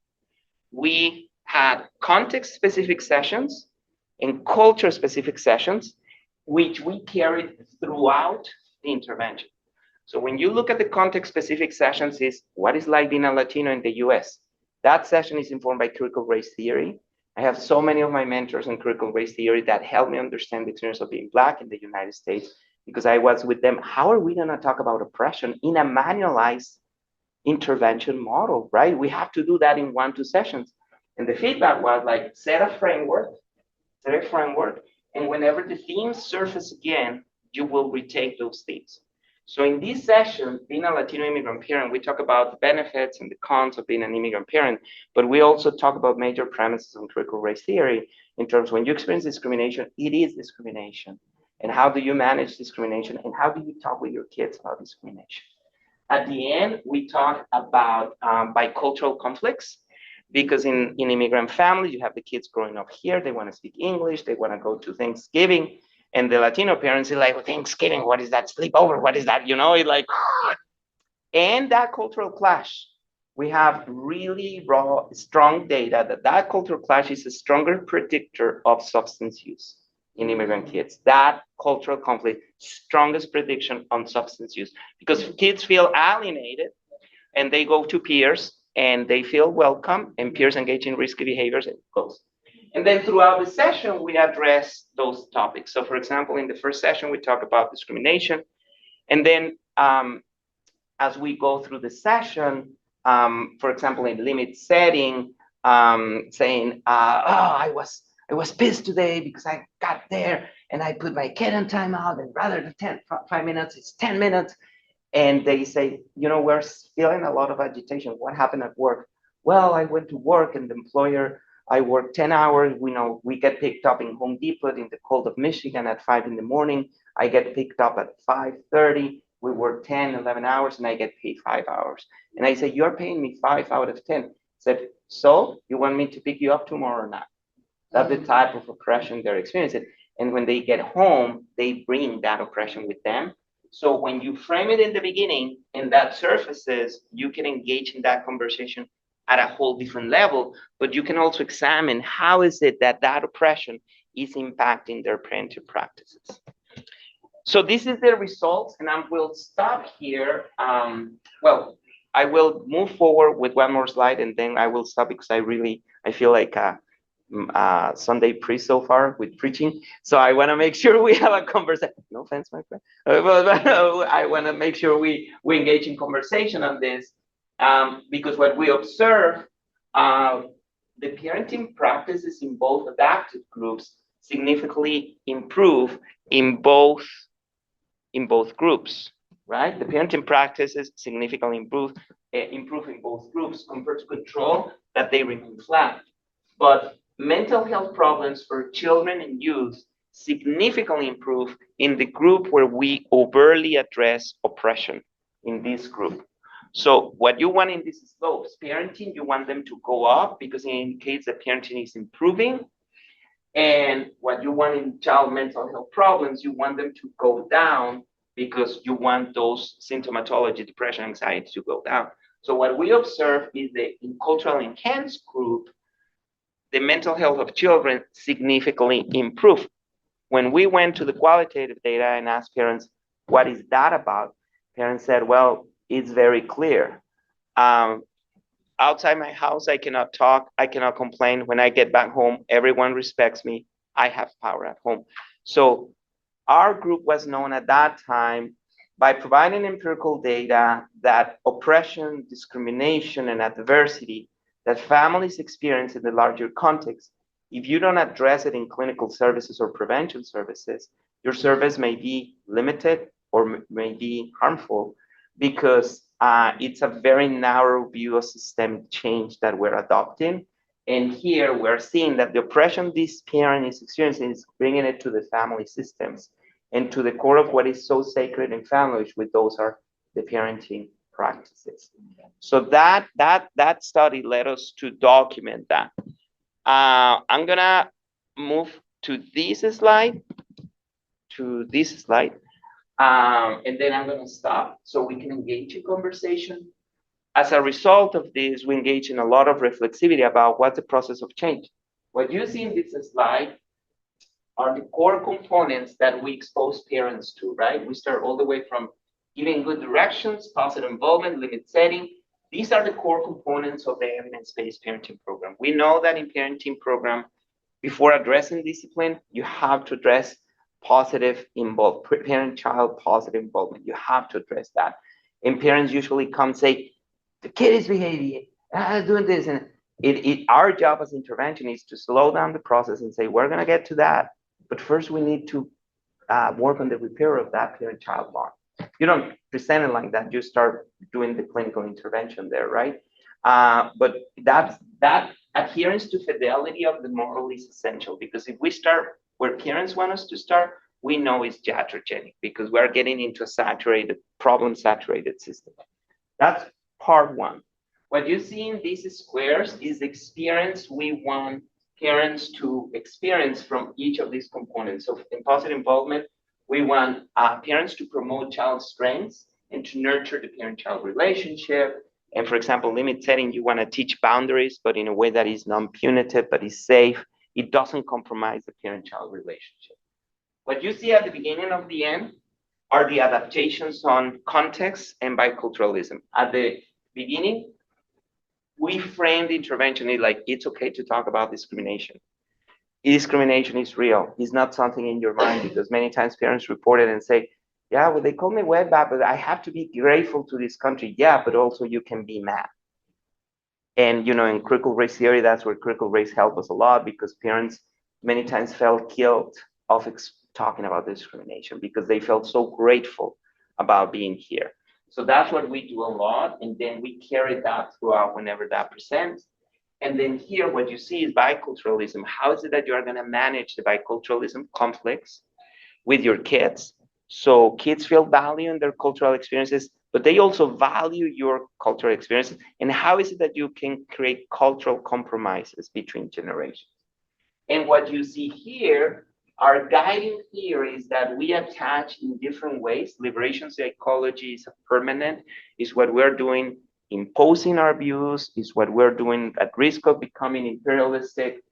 S2: we had context-specific sessions and culture-specific sessions, which we carried throughout the intervention. So when you look at the context-specific sessions, is what is like being a Latino in the US? That session is informed by critical race theory. I have so many of my mentors in critical race theory that helped me understand the experience of being Black in the United States, because I was with them. How are we going to talk about oppression in a manualized intervention model, right? We have to do that in 1-2 sessions. And the feedback was like, set a framework, and whenever the themes surface again, you will retake those themes. So in this session, being a Latino immigrant parent, we talk about the benefits and the cons of being an immigrant parent, but we also talk about major premises on critical race theory in terms of when you experience discrimination, it is discrimination. And how do you manage discrimination? And how do you talk with your kids about discrimination? At the end, we talk about bicultural conflicts, because in immigrant families, you have the kids growing up here, they want to speak English, they want to go to Thanksgiving, and the Latino parents are like, well, Thanksgiving, what is that? Sleepover, what is that? You know, it's like, and that cultural clash. We have really raw, strong data that cultural clash is a stronger predictor of substance use in immigrant kids. That cultural conflict, strongest prediction on substance use, because kids feel alienated and they go to peers and they feel welcome, and peers engage in risky behaviors, and it goes. And then throughout the session, we address those topics. So for example, in the first session, we talk about discrimination. And then as we go through the session, for example, in limit setting, saying, I was pissed today because I got there and I put my kid in timeout, and rather than 5 minutes, it's 10 minutes. And they say, you know, we're feeling a lot of agitation. What happened at work? Well, I went to work and the employer, I work 10 hours. We get picked up in Home Depot in the cold of Michigan at 5 in the morning. I get picked up at 5:30. We work 10, 11 hours and I get paid 5 hours. And I say, you're paying me 5 out of 10. I said, so you want me to pick you up tomorrow or not? That's the type of oppression they're experiencing. And when they get home, they bring that oppression with them. So when you frame it in the beginning and that surfaces, you can engage in that conversation at a whole different level, but you can also examine how is it that oppression is impacting their parenting practices. So this is the results, and I will stop here. Well, I will move forward with one more slide, and then I will stop because I feel like Sunday priest so far with preaching. So I want to make sure we have a conversation. No offense, my friend. But I want to make sure we engage in conversation on this, because what we observe, the parenting practices in both adaptive groups significantly improve in both groups, right? The parenting practices significantly improve in both groups compared to control, that they remain flat. But mental health problems for children and youth significantly improve in the group where we overtly address oppression, in this group. So what you want in these slopes, parenting, you want them to go up because it indicates that parenting is improving. And what you want in child mental health problems, you want them to go down because you want those symptomatology, depression, anxiety to go down. So what we observe is that in culturally enhanced group, the mental health of children significantly improved. When we went to the qualitative data and asked parents, what is that about? Parents said, well, it's very clear. Outside my house, I cannot talk, I cannot complain. When I get back home, everyone respects me. I have power at home. So our group was known at that time by providing empirical data that oppression, discrimination, and adversity that families experience in the larger context, if you don't address it in clinical services or prevention services, your service may be limited or may be harmful, because it's a very narrow view of systemic change that we're adopting. And here we're seeing that the oppression this parent is experiencing is bringing it to the family systems and to the core of what is so sacred in families, which those are the parenting practices. So that study led us to document that. I'm gonna move to this slide, and then I'm gonna stop so we can engage in conversation. As a result of this, we engage in a lot of reflexivity about what's the process of change. What you see in this slide are the core components that we expose parents to, right? We start all the way from giving good directions, positive involvement, limit setting. These are the core components of the evidence-based parenting program. We know that in parenting program, before addressing discipline, you have to address positive parent-child positive involvement. You have to address that. And parents usually come say, the kid is behaving, doing this. And our job as interventionists is to slow down the process and say, we're gonna get to that. But first we need to work on the repair of that parent-child bond. You don't present it like that, you start doing the clinical intervention there, right? But that adherence to fidelity of the model is essential, because if we start where parents want us to start, we know it's iatrogenic, because we're getting into a problem-saturated system. That's part one. What you see in these squares is the experience we want parents to experience from each of these components. So in positive involvement, we want parents to promote child strengths and to nurture the parent-child relationship. And for example, limit setting, you want to teach boundaries, but in a way that is non-punitive, but is safe. It doesn't compromise the parent-child relationship. What you see at the beginning of the end are the adaptations on context and biculturalism. At the beginning, we framed intervention like it's okay to talk about discrimination. Discrimination is real. It's not something in your mind, because many times parents report it and say, yeah, well, they call me wetback, but I have to be grateful to this country. Yeah, but also you can be mad. And, in critical race theory, that's where critical race helped us a lot, because parents many times felt guilt of talking about discrimination because they felt so grateful about being here. So that's what we do a lot. And then we carry that throughout whenever that presents. And then here, what you see is biculturalism. How is it that you are going to manage the biculturalism conflicts with your kids? So kids feel value in their cultural experiences, but they also value your cultural experiences. And how is it that you can create cultural compromises between generations? And what you see here are guiding theories that we attach in different ways. Liberation psychology is permanent, is what we're doing imposing our views, is what we're doing at risk of becoming imperialistic.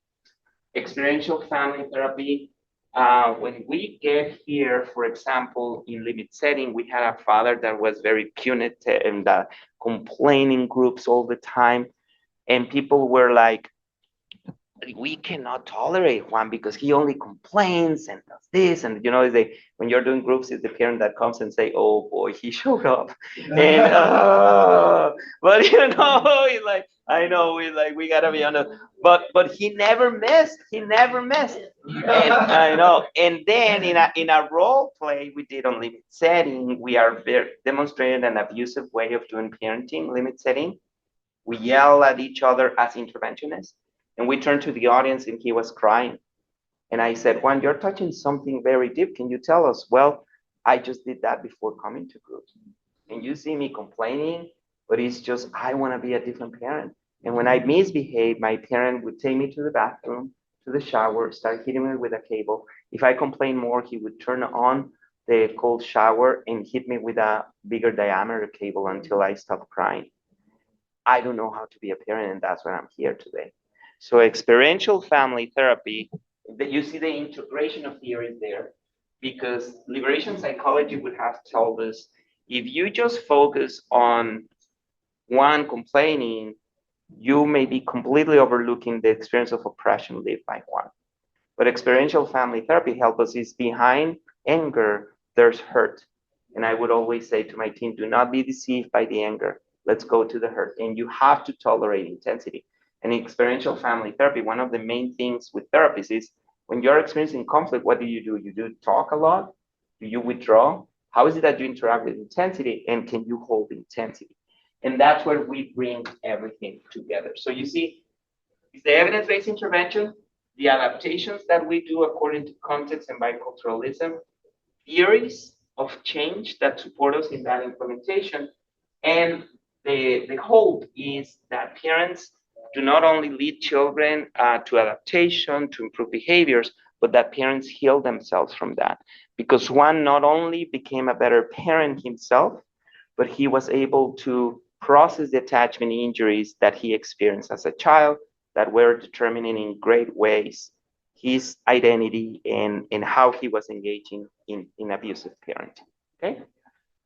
S2: Experiential family therapy. When we get here, for example, in limit setting, we had a father that was very punitive and complaining groups all the time. And people were like, we cannot tolerate Juan because he only complains and does this. And when you're doing groups, it's the parent that comes and say, oh boy, he showed up. And but he's like, I know, we gotta be honest. But he never missed. And I know. And then in a role play we did on limit setting, we are demonstrating an abusive way of doing parenting, limit setting. We yell at each other as interventionists. And we turned to the audience and he was crying. And I said, Juan, you're touching something very deep. Can you tell us? Well, I just did that before coming to groups. And you see me complaining, but it's just, I want to be a different parent. And when I misbehave, my parent would take me to the bathroom, to the shower, start hitting me with a cable. If I complain more, he would turn on the cold shower and hit me with a bigger diameter cable until I stopped crying. I don't know how to be a parent, and that's why I'm here today. So experiential family therapy, you see the integration of theories there, because liberation psychology would have told us, if you just focus on one complaining, you may be completely overlooking the experience of oppression lived by one. But experiential family therapy helps us is behind anger, there's hurt. And I would always say to my team, do not be deceived by the anger. Let's go to the hurt. And you have to tolerate intensity. And in experiential family therapy, one of the main things with therapists is when you're experiencing conflict, what do? You do talk a lot? Do you withdraw? How is it that you interact with intensity? And can you hold intensity? And that's where we bring everything together. So you see, it's the evidence-based intervention, the adaptations that we do according to context and biculturalism, theories of change that support us in that implementation, And the hope is that parents do not only lead children to adaptation, to improve behaviors, but that parents heal themselves from that. Because one not only became a better parent himself, but he was able to process the attachment injuries that he experienced as a child that were determining in great ways his identity and how he was engaging in abusive parenting. Okay,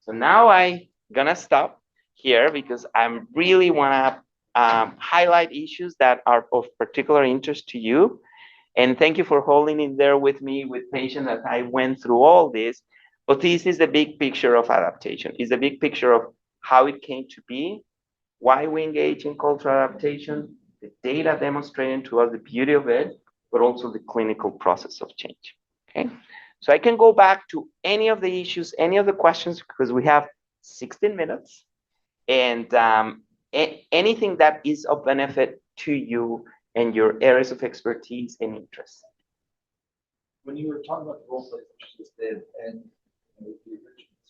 S2: so now I gonna stop here because I really wanna highlight issues that are of particular interest to you. And thank you for holding in there with me with patience as I went through all this. But this is the big picture of adaptation. It's the big picture of how it came to be, why we engage in cultural adaptation, the data demonstrating to us the beauty of it, but also the clinical process of change. Okay, so I can go back to any of the issues, any of the questions, because we have 16 minutes, and anything that is of benefit to you and your areas of expertise and interest.
S8: When you were talking about the role play that you just did, and you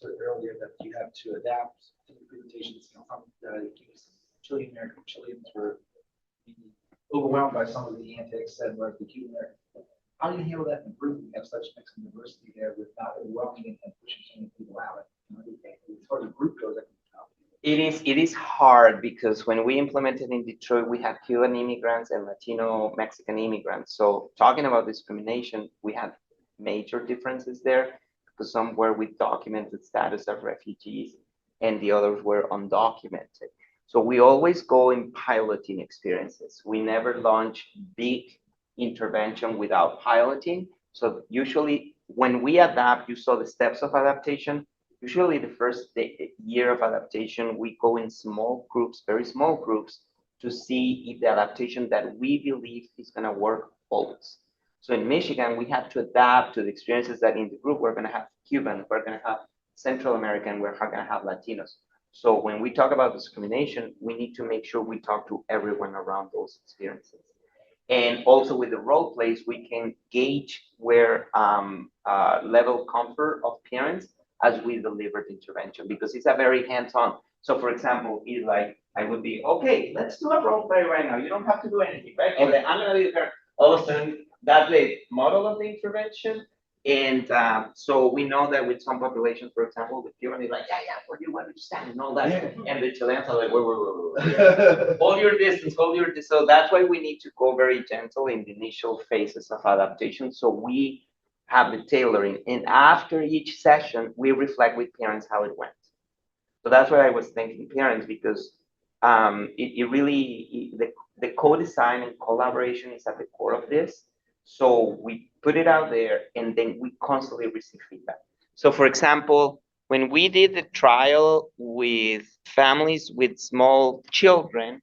S8: said earlier that you have to adapt to the presentations, some Chilean American Chileans were overwhelmed by some of the antics said where the Cuban American. How do you handle that in a group? You have such mixed diversity there without overwhelming and pushing so many people out. As far as the group goes,
S2: it is hard because when we implemented in Detroit, we had Cuban immigrants and Latino Mexican immigrants. So talking about discrimination, we had major differences there because some were with documented status of refugees and the others were undocumented. So we always go in piloting experiences. We never launch big intervention without piloting. So usually when we adapt, you saw the steps of adaptation. Usually the first year of adaptation, we go in small groups, very small groups, to see if the adaptation that we believe is going to work holds. So in Michigan, we had to adapt to the experiences that in the group we're going to have Cuban, we're going to have Central American, we're going to have Latinos. So when we talk about discrimination, we need to make sure we talk to everyone around those experiences. And also with the role plays, we can gauge where level comfort of parents as we deliver the intervention because it's a very hands-on. So for example, it's like, I would be, okay, let's do a role play right now. You don't have to do anything, right? And then I'm gonna be there. All of a sudden, that's the model of the intervention. And so we know that with some populations, for example, with Cuban, they're like, yeah, where do you understand and all that. Yeah. And the Chileans are like, wait. Hold your distance, hold your distance. So that's why we need to go very gentle in the initial phases of adaptation. So we have the tailoring. And after each session, we reflect with parents how it went. So that's why I was thanking parents because the co-design and collaboration is at the core of this. So we put it out there and then we constantly receive feedback. So for example, when we did the trial with families with small children,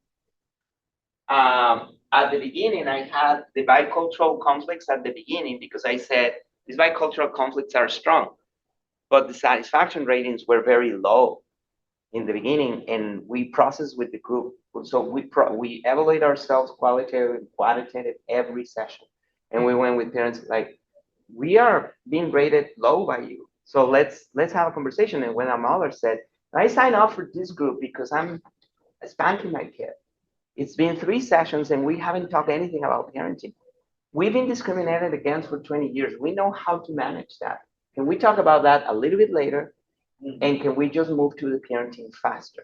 S2: at the beginning, I had the bicultural conflicts at the beginning because I said these bicultural conflicts are strong, but the satisfaction ratings were very low in the beginning, and we process with the group. So we evaluate ourselves qualitative and quantitative every session, and we went with parents like, we are being rated low by you. So let's have a conversation. And when our mother said, I signed up for this group because I'm spanking my kid. It's been 3 sessions and we haven't talked anything about parenting. We've been discriminated against for 20 years. We know how to manage that. Can we talk about that a little bit later? And can we just move to the parenting faster?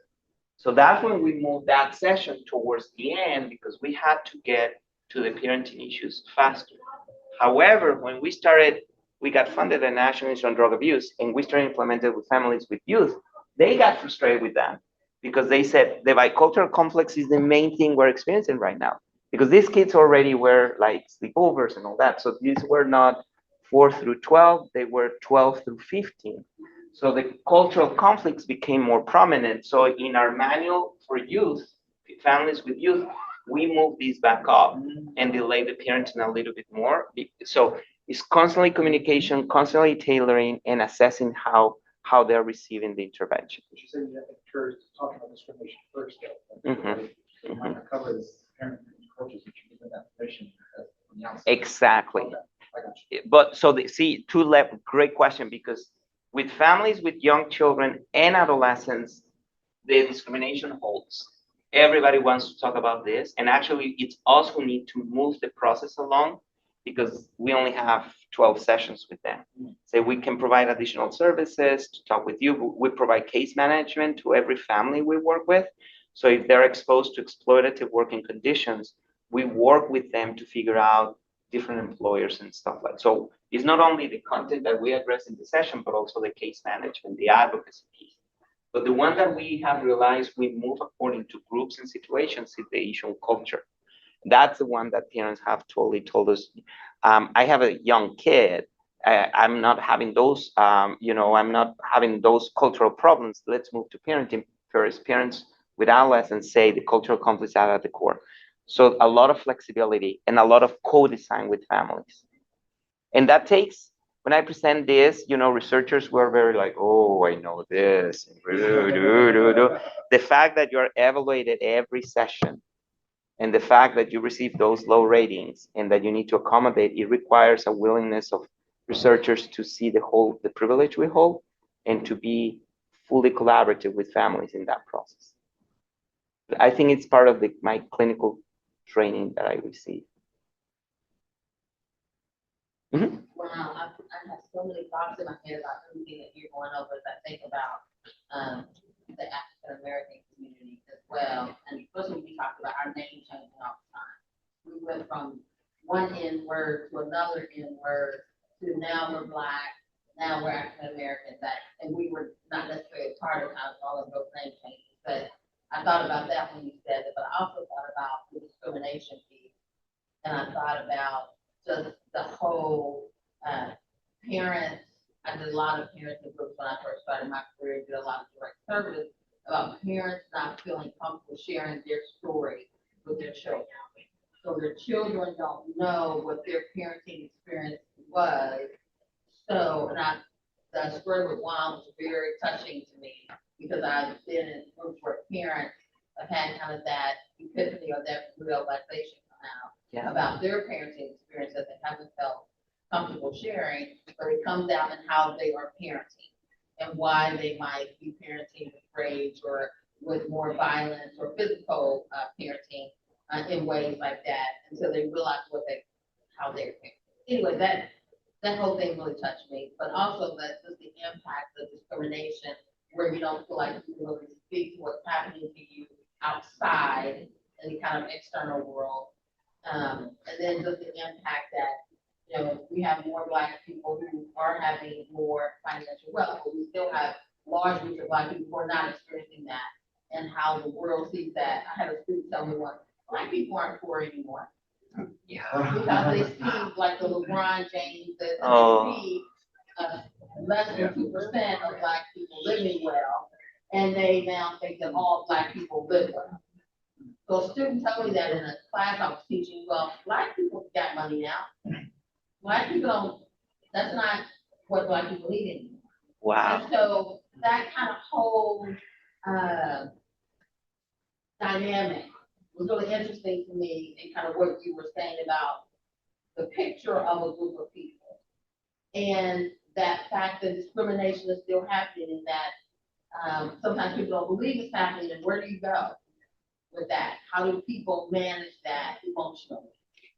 S2: So that's when we moved that session towards the end because we had to get to the parenting issues faster. However, when we got funded at National Institute on Drug Abuse and we started implementing with families with youth, they got frustrated with that because they said the bicultural complex is the main thing we're experiencing right now. Because these kids already were like sleepovers and all that. So these were not 4 through 12, they were 12 through 15. So the cultural conflicts became more prominent. So in our manual for youth, families with youth, we move these back up and delay the parenting a little bit more. So it's constantly communication, constantly tailoring and assessing how they're receiving the intervention.
S8: But you said you have to encourage talking about discrimination first, though. Might not cover this parent coaches that you give that information from the outside.
S2: Exactly.
S8: Okay, I got you.
S2: But so see, great question, because with families with young children and adolescents, the discrimination holds. Everybody wants to talk about this, and actually, it's us who need to move the process along because we only have 12 sessions with them. So we can provide additional services to talk with you. We provide case management to every family we work with. So if they're exposed to exploitative working conditions, we work with them to figure out different employers and stuff like that. So it's not only the content that we address in the session, but also the case management, the advocacy piece. But the one that we have realized we move according to groups and situations is the Asian culture. That's the one that parents have totally told us. I have a young kid. I'm not having those, I'm not having those cultural problems. Let's move to parenting first. Parents with adolescents say the cultural conflicts are at the core. So a lot of flexibility and a lot of co-design with families. And that takes, when I present this, researchers were very like, oh, I know this. The fact that you're evaluated every session and the fact that you receive those low ratings and that you need to accommodate, it requires a willingness of researchers to see the privilege we hold and to be fully collaborative with families in that process. I think it's part of my clinical training that I received. Mm-hmm.
S4: Wow, I have so many thoughts in my head about everything that you're going over as I think about the African American community as well. And especially when you talked about our name changing all the time. We went from one N word to another N word to now we're Black, now we're African American, and we were not necessarily a part of how all of those name changes. But I thought about that when you said it, but I also thought about the discrimination piece. And I thought about just the whole parents. I did a lot of parenting groups when I first started my career, did a lot of direct service about parents not feeling comfortable sharing their story with their children. So their children don't know what their parenting experience was. So, the story with Juan was very touching to me because I've been in groups where parents have had kind of that epiphany or that realization come out about their parenting experience that they haven't felt comfortable sharing, but it comes down in how they are parenting and why they might be parenting with rage or with more violence or physical parenting in ways like that until they realize how they're parenting. Anyway, that whole thing really touched me, but also that just the impact of discrimination where you don't feel like you can really speak to what's happening to you outside in the kind of external world. And then just the impact that, we have more Black people who are having more financial wealth, but we still have large groups of Black people who are not experiencing that and how the world sees that. I had a student tell me once, Black people aren't poor anymore. Yeah. Because they see like the LeBron James, that they see less than 2% of Black people living well, and they now think that all Black people live well. So a student told me that in a class I was teaching, well, Black people got money now. Black people don't, that's not what Black people need anymore.
S2: Wow.
S4: And so that kind of whole dynamic was really interesting to me and kind of what you were saying about the picture of a group of people and that fact that discrimination is still happening and that sometimes people don't believe it's happening, and where do you go with that? How do people manage that emotionally?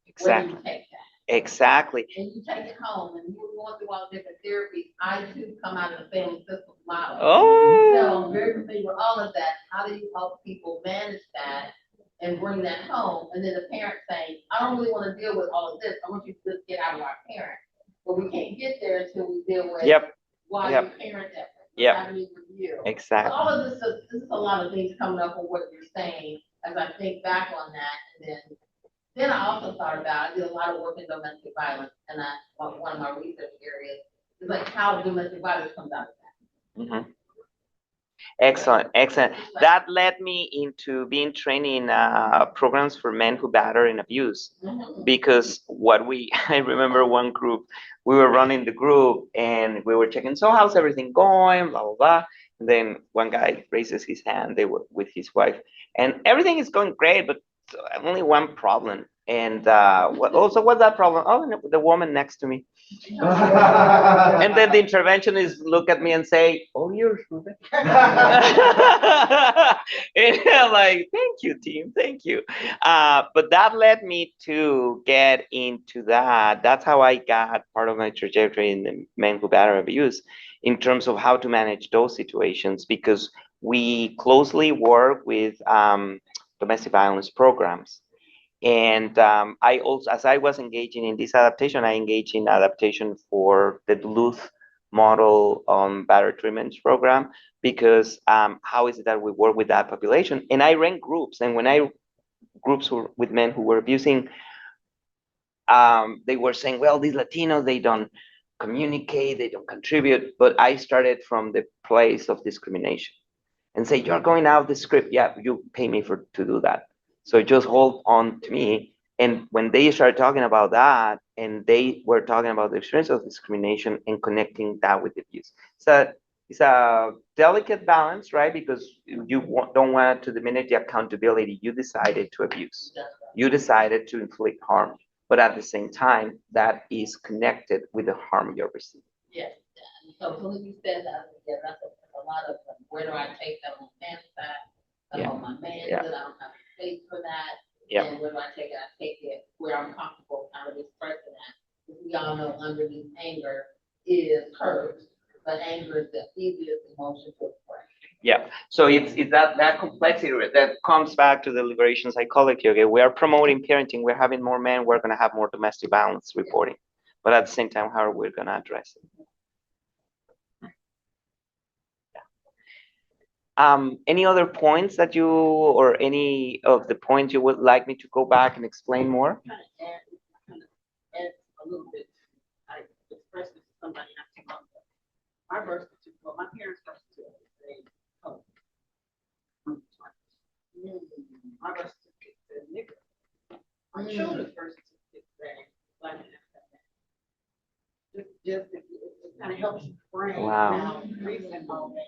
S2: Exactly.
S4: Where do you take that?
S2: Exactly.
S4: And you take it home, and you're going through all the different therapies. I too come out of the family systems model.
S2: Oh.
S4: So I'm very familiar with all of that. How do you help people manage that and bring that home? And then the parent saying, I don't really want to deal with all of this. I want you to just get out of our parent. But we can't get there until we deal with why you parent that way. Happening with you.
S2: Exactly.
S4: So all of this is a lot of things coming up on what you're saying as I think back on that. And then I also thought about, I did a lot of work in domestic violence, and one of my research areas is like how domestic violence comes out of that.
S2: Mm-hmm. Excellent, excellent. That led me into being trained in programs for men who batter and abuse. Because I remember one group, we were running the group and we were checking, so how's everything going, blah, blah, blah. And then one guy raises his hand, they were with his wife, and everything is going great, but only one problem. And what's that problem? Oh, the woman next to me. And then the interventionist look at me and say, oh, you're Ruben. And I'm like, thank you, team, thank you. But that led me to get into that. That's how I got part of my trajectory in the men who battle abuse, in terms of how to manage those situations, because we closely work with domestic violence programs. And I also, as I was engaging in this adaptation, I engaged in adaptation for the Duluth model battery treatments program, because how is it that we work with that population? And I ran groups, and when I groups with men who were abusing, they were saying, well, these Latinos, they don't communicate, they don't contribute. But I started from the place of discrimination and say, you're going out the script. Yeah, you pay me to do that. So just hold on to me. And when they started talking about that, and they were talking about the experience of discrimination and connecting that with abuse. So it's a delicate balance, right? Because you don't want to diminish the accountability. You decided to abuse. You decided to inflict harm. But at the same time, that is connected with the harm you're receiving.
S4: Yes, so as soon as you said that, yeah, that's a lot of, where do I take that on the man's side?
S2: Yeah.
S4: On my man,
S2: Yeah.
S4: that I don't have space for that.
S2: Yeah.
S4: And where do I take it? I take it where I'm comfortable kind of expressing that. Because we all know underneath anger is hurt, but anger is the easiest emotion to express.
S2: Yeah. So it's that complexity that comes back to the liberation psychology. Okay, we are promoting parenting. We're having more men. We're going to have more domestic violence reporting. But at the same time, how are we going to address it? Any other points that you, or any of the points you would like me to go back and explain more?
S6: Kind of add a little bit. I expressed this to somebody not too long ago. My birth certificate, well, my parents' birth certificate say, oh, my birth certificate says nigger. My children's birth certificate say black and African. Just it kind of helps you frame
S2: Wow.
S6: now recent moments.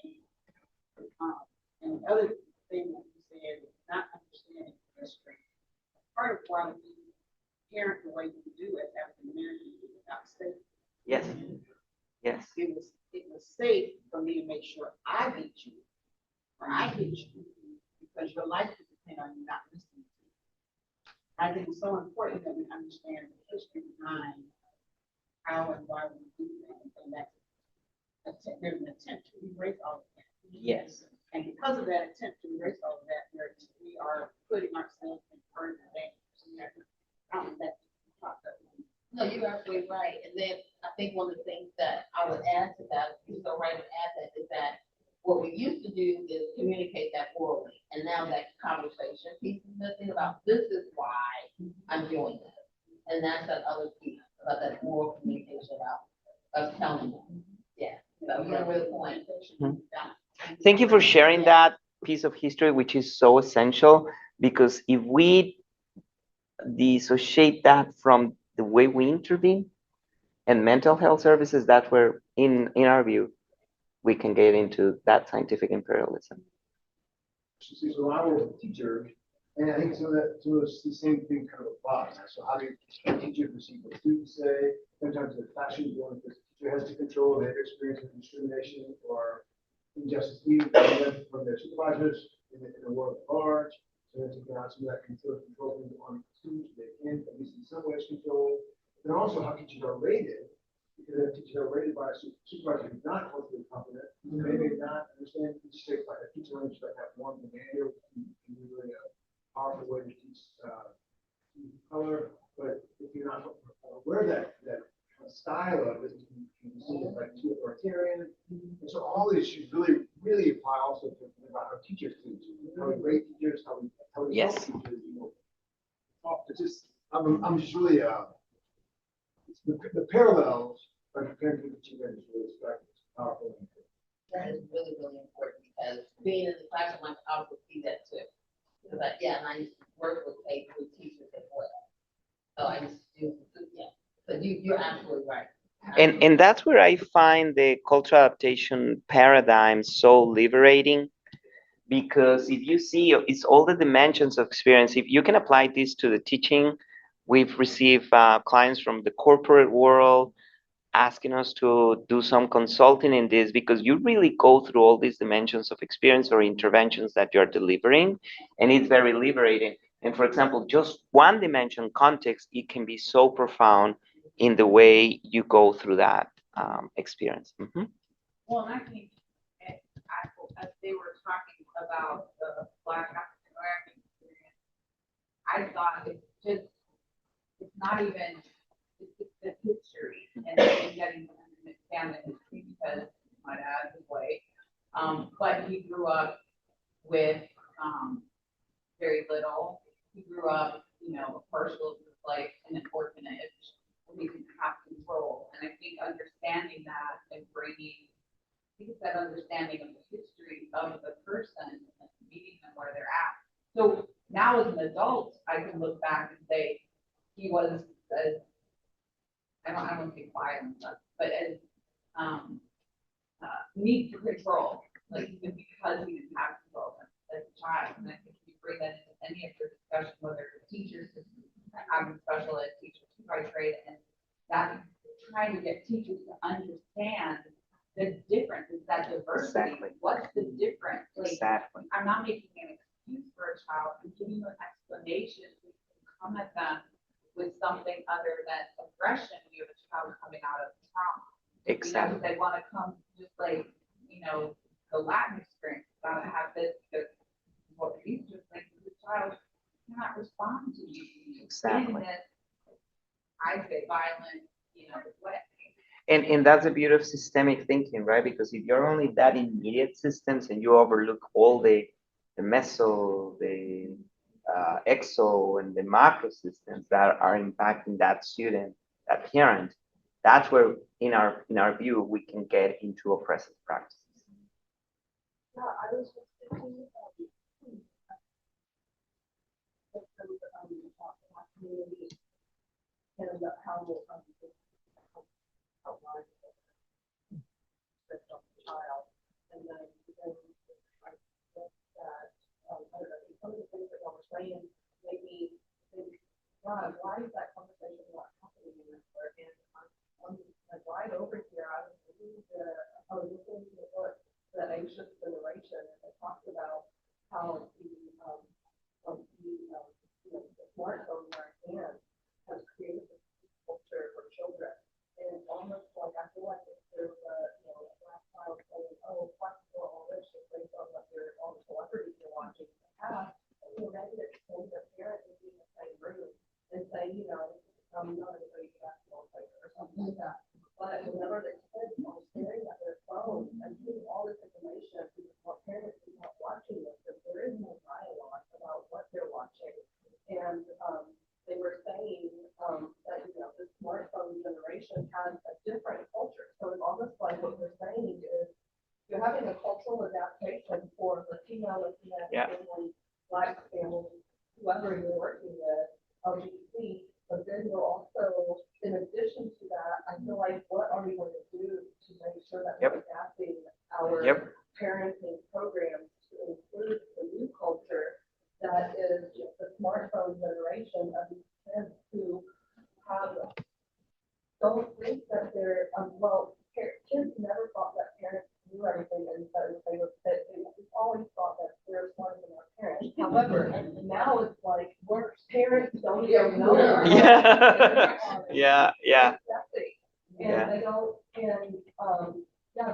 S6: And the other thing that you said is not understanding history. Part of why we parent the way we do as African Americans is not safe.
S2: Yes. Yes.
S6: It was safe for me to make sure I beat you, or I hit you, because your life could depend on you not listening to me. I think it's so important that we understand the history behind how and why we do things, and there's an attempt to erase all of that.
S2: Yes.
S6: And because of that attempt to erase all of that, we are putting ourselves in further danger.
S4: No, you're absolutely right. And then I think one of the things that I would add to that, you're so right to add that, is that what we used to do is communicate that orally. And now that conversation piece is missing about this is why I'm doing this. And that's that other piece about that oral communication about us telling them. Yeah. So you're a real point.
S2: Thank you for sharing that piece of history, which is so essential, because if we dissociate that from the way we intervene and mental health services, that's where, in our view, we can get into that scientific imperialism.
S1: So I was a teacher, and I think some of the same thing kind of applies. So how do teachers receive what students say? Sometimes the classroom is one because the teacher has to control their experience of discrimination or injustice from their supervisors in the world at large. So they take out some of that control on students. They can, at least in some ways, control. And also how teachers are rated, because if teachers are rated by a supervisor who's not culturally competent, they may not understand each state. Like a teacher only should have one manual, can be really a powerful way to teach color. But if you're not aware of that style of it, you can see it like too authoritarian. And so all these issues really apply also to about how teachers teach, how we rate teachers, how we help teachers. It's just I'm just really the parallels are compared to the teachers really powerful.
S4: That is really, really important, because being in the classroom, I also see that too. Because and I used to work with teachers as well. So I used to do, yeah. So you're absolutely right.
S2: And that's where I find the cultural adaptation paradigm so liberating, because if you see, it's all the dimensions of experience. If you can apply this to the teaching, we've received clients from the corporate world, asking us to do some consulting in this because you really go through all these dimensions of experience or interventions that you're delivering, and it's very liberating. And for example, just one dimension, context, it can be so profound in the way you go through that experience.
S5: Well, and I think, as they were talking about the Black African American experience, I thought it's not even, it's the history and getting to understand the history because my dad was white, but he grew up with very little. He grew up, partial of his life in an orphanage where he didn't have control. And I think understanding that and bringing, I think it's that understanding of the history of the person and meeting them where they're at. So now as an adult, I can look back and say he was as, I don't want to say violent, but as need for control, like even because he didn't have control as a child. And I think if you bring that into any of your discussion, whether it's teachers, I'm a special ed teacher too by trade, and that trying to get teachers to understand the difference is that diversity.
S2: Exactly.
S5: What's the difference? Like,
S2: Exactly.
S5: I'm not making an excuse for a child. I'm giving them an explanation. We can come at them with something other than aggression. You have a child coming out of trauma.
S2: Exactly.
S5: They want to come just like, the Latin experience, gotta have this because what he's just like the child cannot respond to you.
S2: Exactly.
S5: In this, I say violent, way.
S2: And that's the beauty of systemic thinking, right? Because if you're only that immediate systems and you overlook all the meso, the exo, and the macro systems that are impacting that student, that parent, that's where, in our view, we can get into oppressive practices.
S7: Yeah, I was just thinking community and how outline the child, and then I think that I don't know, some of the things that y'all were saying made me think, God, why is that conversation not happening in this work? And I'm like right over here. I was listening to the book, The Anxious Generation, and it talks about how the smartphone in our hands has created this culture for children. And it's almost like I feel like if there's a black child saying, oh, practical all this just based on all the celebrities you're watching in the past, maybe it's saying their parent would be in the same room and say, I'm not a great basketball player or something like that. But whenever the kids are staring at their phone and getting all this information, what parents are not watching this, that there is no dialogue about what they're watching. And they were saying that the smartphone generation has a different culture. So it's almost like what they're saying is you're having a cultural adaptation for Latino, Latinx families, Black families, whoever you're working with, LGBT. But then you're also, in addition to that, I feel like what are we going to do to make sure that we're adapting our parenting programs to include the new culture that is the smartphone generation of these kids who don't think that they're, kids never thought that parents knew everything and that we always thought that we're smarter than our parents. However, now it's like parents don't even know.
S2: Yeah.
S7: And they don't,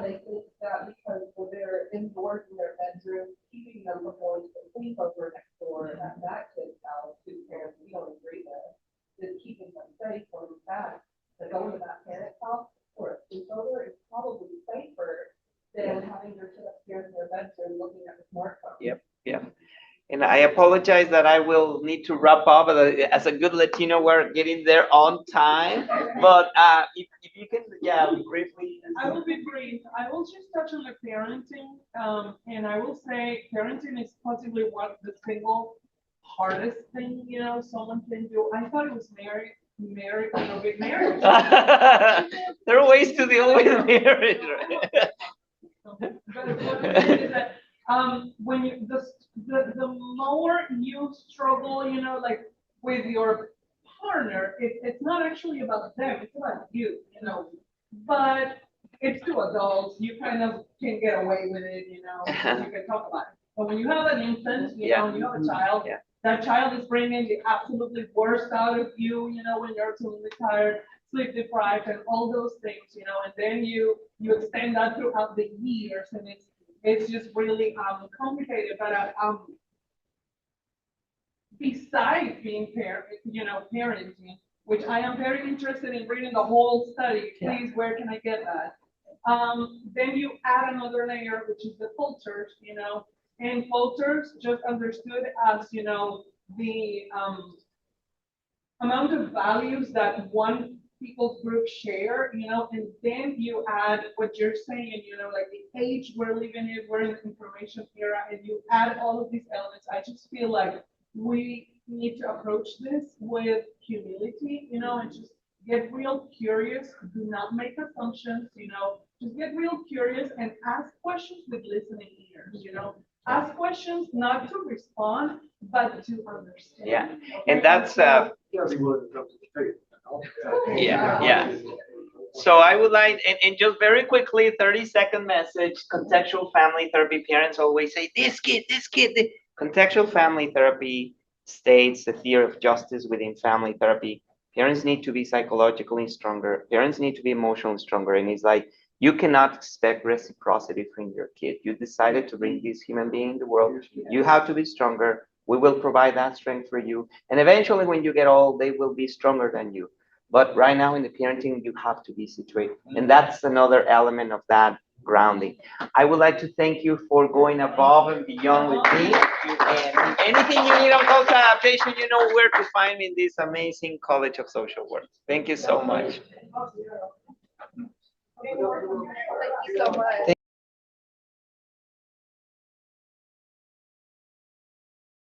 S7: they think that because they're indoors in their bedroom, keeping them from going to sleep over next door at that kid's house, whose parents we don't agree with, is keeping them safe. Or in fact, to go to that parent's house or a sleepover is probably safer than having their kid upstairs in their bedroom looking at the smartphone.
S2: Yep. And I apologize that I will need to wrap up. As a good Latino, we're getting there on time. But if you can, briefly.
S3: I will be brief. I will just touch on the parenting, and I will say parenting is possibly one of the single hardest thing someone can do. I thought it was marriage.
S2: There are ways to deal with marriage.
S3: But the thing is that when you the more you struggle, like with your partner, it's not actually about them, it's about you. but it's to adults, you kind of can get away with it, you know, because you can talk about it. But when you have an infant, you know, and you have a child,
S2: Yeah.
S3: that child is bringing the absolutely worst out of you, you know, when you're absolutely tired, sleep deprived, and all those things, you know, and then you extend that throughout the years, and it's just really complicated. But besides being parent, you know, parenting, which I am very interested in reading the whole study. Please, where can I get that? Then you add another layer, which is the cultures, you know, and cultures just understood as, you know, the amount of values that one people's group share, you know, and then you add what you're saying, you know, like the age we're living in, we're in the information era, and you add all of these elements. I just feel like we need to approach this with humility, you know, and just get real curious. Do not make assumptions, you know, just get real curious and ask questions with listening ears, you know. Ask questions not to respond, but to understand.
S2: Yeah, and that's
S1: You gotta be willing to come to the table.
S2: Yeah. So I would like, and just very quickly, 30-second message, contextual family therapy. Parents always say, this kid. Contextual family therapy states the theory of justice within family therapy. Parents need to be psychologically stronger. Parents need to be emotionally stronger. And it's like, you cannot expect reciprocity from your kid. You decided to bring this human being in the world. You have to be stronger. We will provide that strength for you. And eventually, when you get old, they will be stronger than you. But right now in the parenting, you have to be situated. And that's another element of that grounding. I would like to thank you for going above and beyond with me. And anything you need on cultural adaptation, you know where to find me in this amazing College of Social Work. Thank you so much.
S7: Thank you so much.